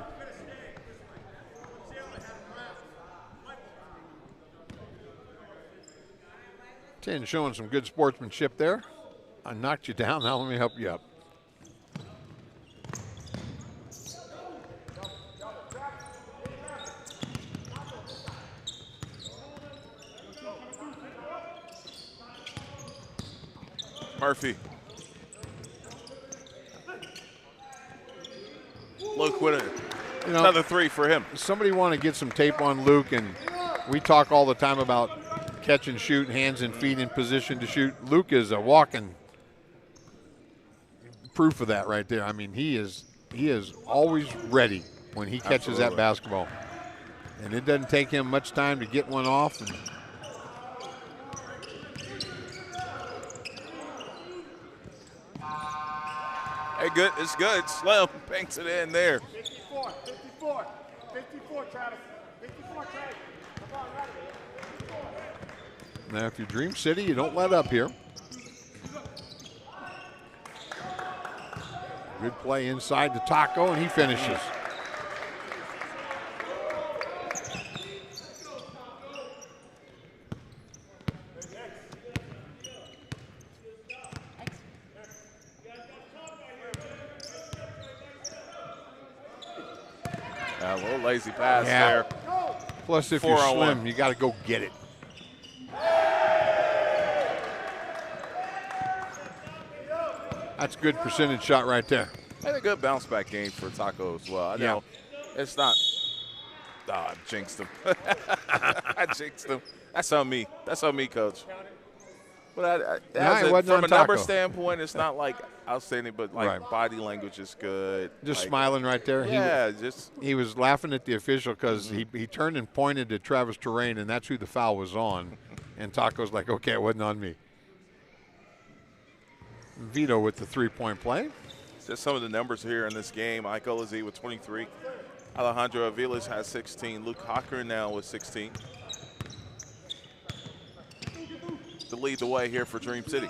Ten showing some good sportsmanship there. I knocked you down. Now let me help you up. Murphy. Luke with it. You know, Another three for him. Somebody want to get some tape on Luke, and we talk all the time about catch and shoot, hands and feet in position to shoot. Luke is a walking proof of that right there. I mean, he is always ready when he catches that basketball. And it doesn't take him much time to get one off. And hey, good. It's good. Slim banks it in there. 54, 54, 54, Travis. 54, Travis. Come on, right. now, if you're Dream City, you don't let up here. Good play inside to Taco, and he finishes. A little lazy pass Yeah. there. Plus, if 4 you're on Slim, 1. you got to go get it. That's a good percentage shot right there. And a good bounce back game for Taco as well. I know it's not. Oh, I jinxed him. I jinxed him. That's on me. That's on me, Coach. But it wasn't from on a number Taco. standpoint, it's not like outstanding, but like Right. body language is good. Just like, smiling right there. Yeah, just He was laughing at the official because he turned and pointed to Travis Terrain, and that's who the foul was on. And Taco's like, okay, it wasn't on me. Vito with the three-point play. just some of the numbers here in this game. Ike Olazi with 23. Alejandro Aviles has 16. Luke Hocker now with 16. to lead the way here for Dream City.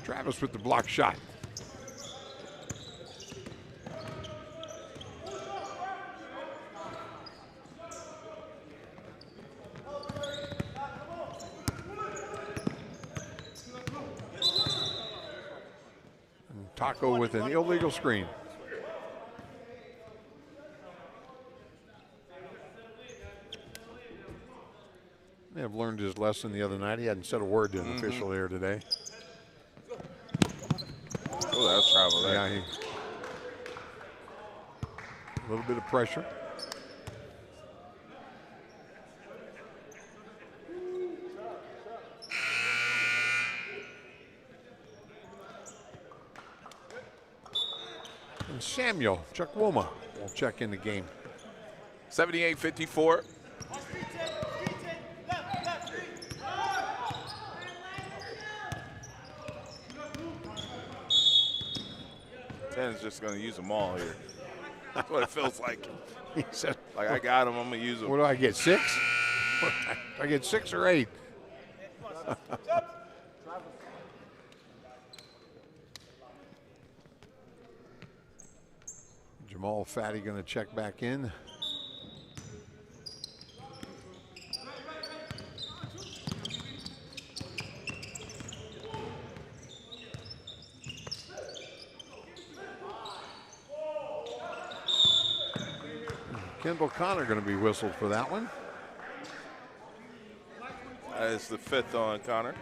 Travis with the block shot. And Taco with an illegal screen. May have learned his lesson the other night. He hadn't said a word to an official here today. Oh, that's travel there. Yeah, a little bit of pressure. And Samuel Chukwuma will check in the game. 78-54. Is just going to use them all here. That's what it feels like. He said, like, I got them, I'm going to use them. what do I get, 6? Do I get 6 or 8? Jamal Fatty going to check back in. Kendall Connor going to be whistled for that one. That is the 5th on Connor.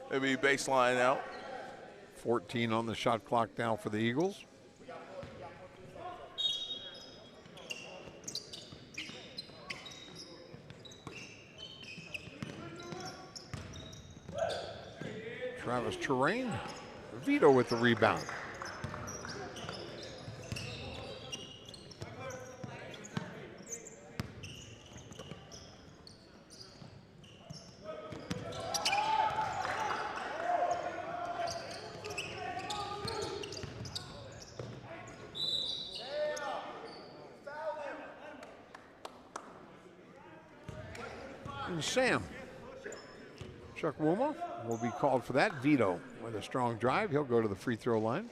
Maybe baseline out. 14 on the shot clock now for the Eagles. Travis Terrain. Vito with the rebound. And Sam Chukwuma will be called for that. Vito with a strong drive. He'll go to the free throw line.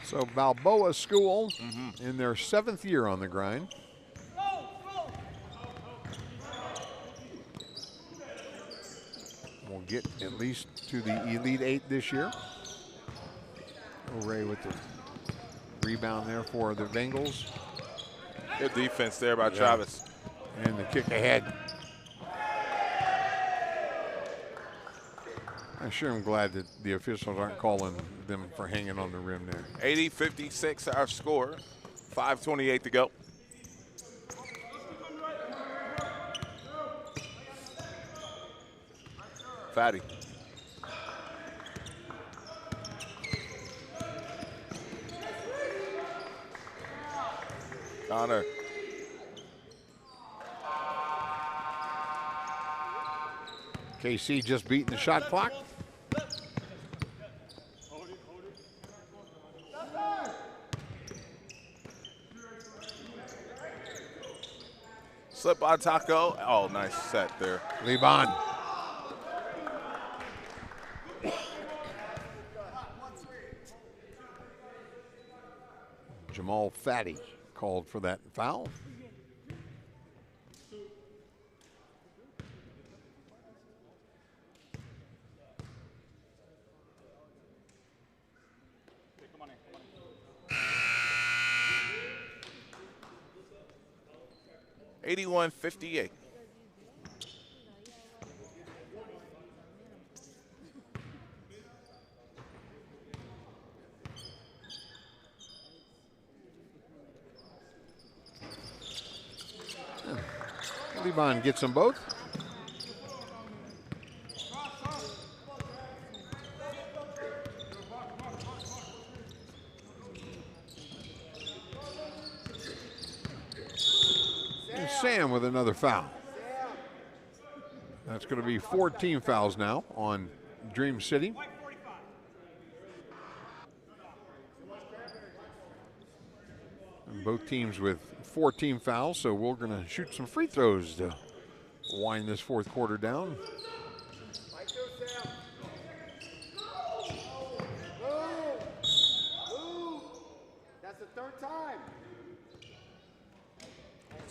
So Balboa School in their 7th year on the grind. We'll get at least to the Elite 8 this year. O'Ray with the rebound there for the Bengals. Good defense there by Travis. And the kick ahead. I sure am glad that the officials aren't calling them for hanging on the rim there. 80-56 our score. 5:28 to go. Fatty. Connor. KC just beating the shot clock. Slip by Taco. Oh, nice set there. Liban. Jamal Fatty called for that foul. $81-58. Levon gets them both. And Sam with another foul. That's going to be 14 fouls now on Dream City. And both teams with 14 fouls, so we're going to shoot some free throws to wind this fourth quarter down. That's the third time.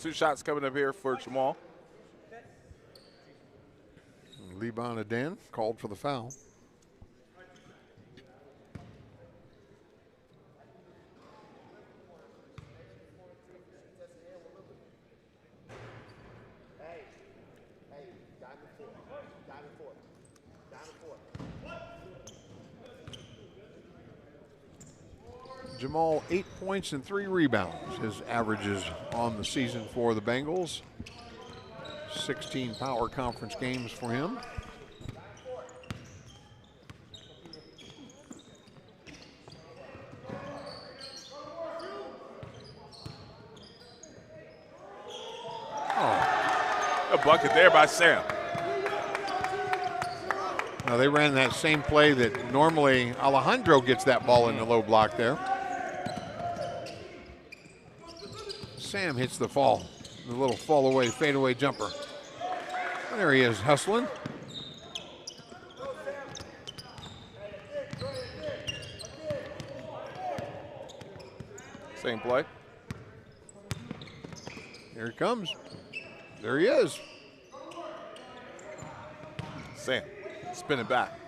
2 shots coming up here for Jamal. Levon Adan called for the foul. Jamal, 8 points and 3 rebounds. His averages on the season for the Bengals. 16 power conference games for him. A bucket there by Sam. Now they ran that same play that normally Alejandro gets that ball in the low block there. Sam hits the fall, the little fall away, fadeaway jumper. There he is, hustling. Same play. Here he comes. There he is. Sam, spin it back.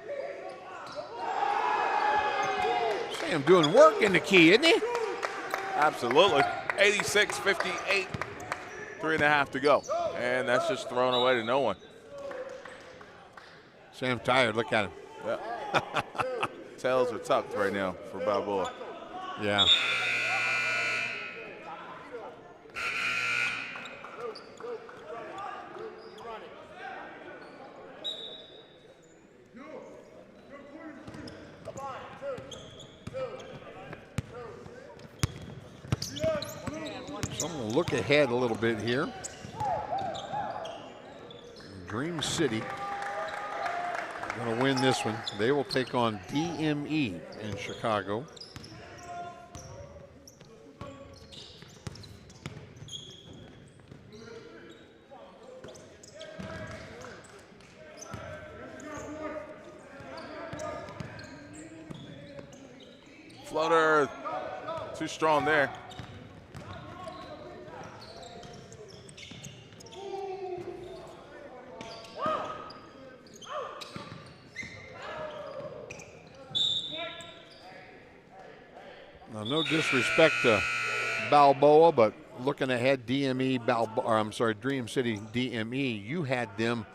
Sam doing work in the key, isn't he? Absolutely. 86-58. 3.5 to go. And that's just thrown away to no one. Sam tired, look at him. Yeah. Tails are tucked right now for Balboa. Yeah. So I'm going to look ahead a little bit here. Dream City going to win this one. They will take on DME in Chicago. Floater, too strong there. Now, no disrespect to Balboa, but looking ahead, DME Balboa, or I'm sorry, Dream City DME, you had them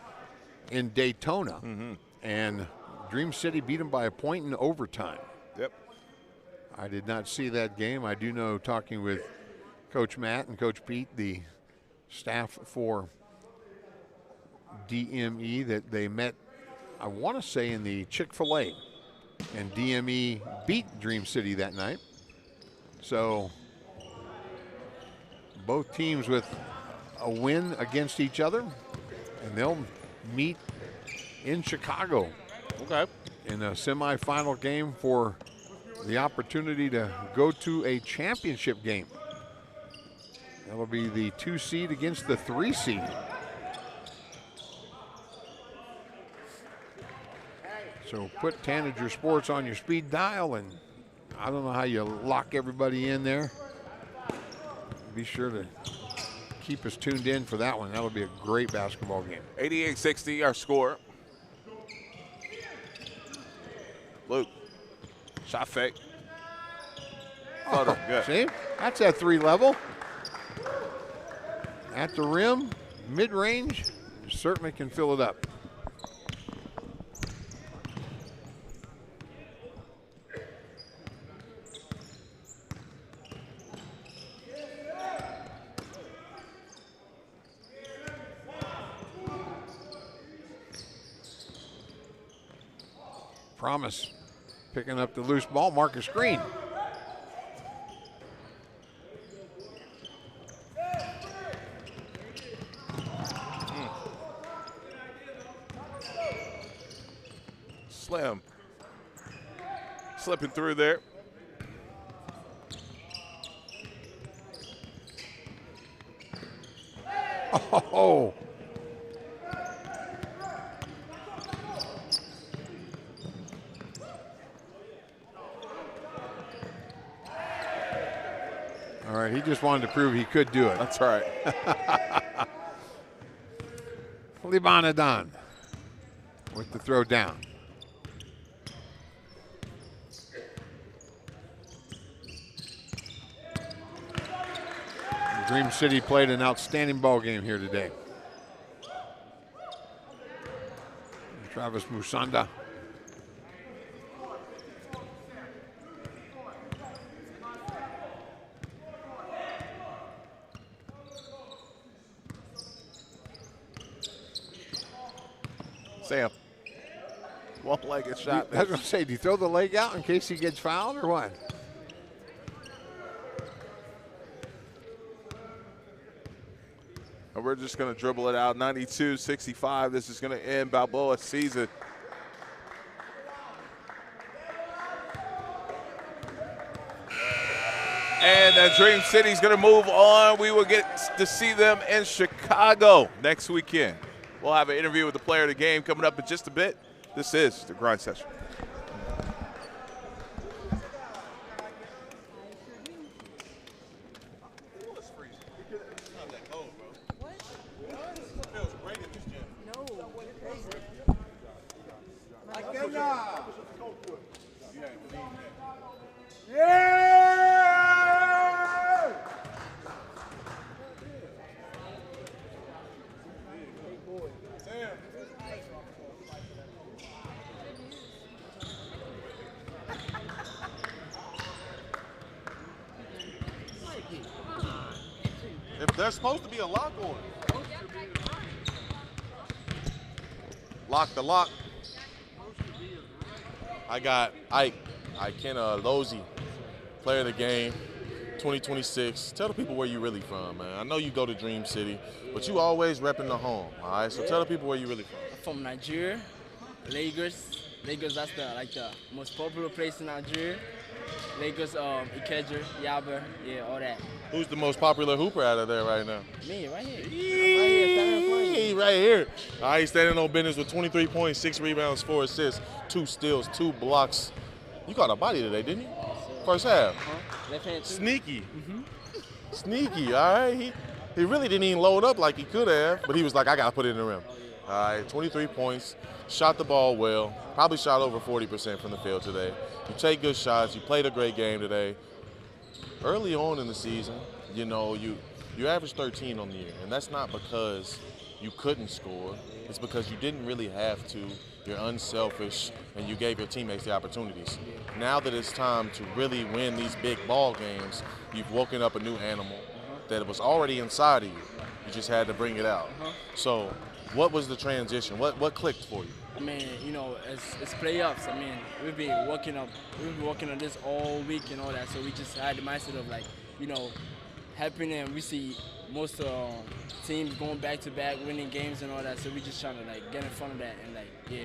in Daytona, and Dream City beat them by a point in overtime. Yep. I did not see that game. I do know, talking with Coach Matt and Coach Pete, the staff for DME, that they met, I want to say, in the Chick-fil-A, and DME beat Dream City that night. So both teams with a win against each other, and they'll meet in Chicago. Okay. In a semifinal game for the opportunity to go to a championship game. That'll be the 2 seed against the 3 seed. So put Tanager Sports on your speed dial, and I don't know how you lock everybody in there. Be sure to keep us tuned in for that one. That'll be a great basketball game. 88-60 our score. Luke, shot fake. Floater, good. See, that's at 3 level. At the rim, mid-range, certainly can fill it up. Promise picking up the loose ball. Marcus Green. Slim. Slipping through there. Oh. All right, he just wanted to prove he could do it. That's right. Libanadon with the throw down. Dream City played an outstanding ball game here today. Travis Musanda. Sam. One-legged shot. I was going to say, do you throw the leg out in case he gets fouled or what? And we're just going to dribble it out. 92-65. This is going to end Balboa's season. And Dream City's going to move on. We will get to see them in Chicago next weekend. We'll have an interview with the player of the game coming up in just a bit. This is the Grind Session. There's supposed to be a lock on it. Lock the lock. I got Ike Losey, player of the game, 2026. Tell the people where you really from, man. I know you go to Dream City, but you always repping the home, all right? So tell the people where you really from. From Nigeria, Lagos. Lagos, that's the most popular place in Nigeria. Lagos, Ikeja, Yaba, yeah, all that. Who's the most popular hooper out of there right now? Me, right here. Right here. All right, he's standing on business with 23 points, 6 rebounds, 4 assists, 2 steals, 2 blocks. You got a body today, didn't you? First half. Left hand too. Sneaky. Sneaky, all right? He really didn't even load up like he could have, but he was like, I got to put it in the rim. All right, 23 points, shot the ball well, probably shot over 40% from the field today. You take good shots, you played a great game today. Early on in the season, you know, you averaged 13 on the year, and that's not because you couldn't score. It's because you didn't really have to. You're unselfish, and you gave your teammates the opportunities. Now that it's time to really win these big ball games, you've woken up a new animal that was already inside of you. You just had to bring it out. So what was the transition? What clicked for you? I mean, you know, it's playoffs. I mean, we've been working on this all week and all that. So we just had the mindset of, like, you know, helping them. We see most teams going back to back, winning games and all that. So we just trying to, like, get in front of that and, like, yeah,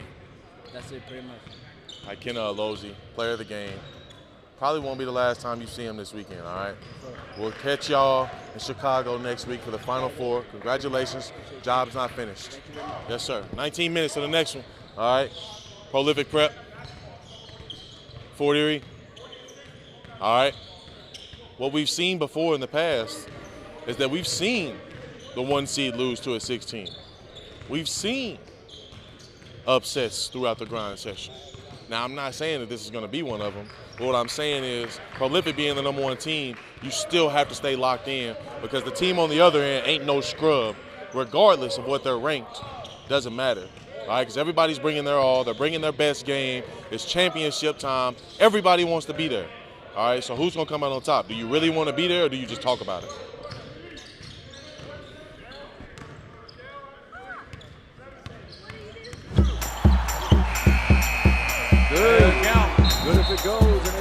that's it pretty much. Ikenna Alozie, player of the game. Probably won't be the last time you see him this weekend, all right? We'll catch y'all in Chicago next week for the Final Four. Congratulations. Job's not finished. Yes, sir. 19 minutes to the next one. All right. Prolific prep. 40. All right. What we've seen before in the past is that we've seen the 1 seed lose to a 16. We've seen upsets throughout the grind session. Now, I'm not saying that this is going to be one of them. But what I'm saying is, Prolific being the number 1 team, you still have to stay locked in because the team on the other end ain't no scrub. Regardless of what they're ranked, doesn't matter. All right, because everybody's bringing their all. They're bringing their best game. It's championship time. Everybody wants to be there. All right, so who's going to come out on top? Do you really want to be there or do you just talk about it? Good it goes, and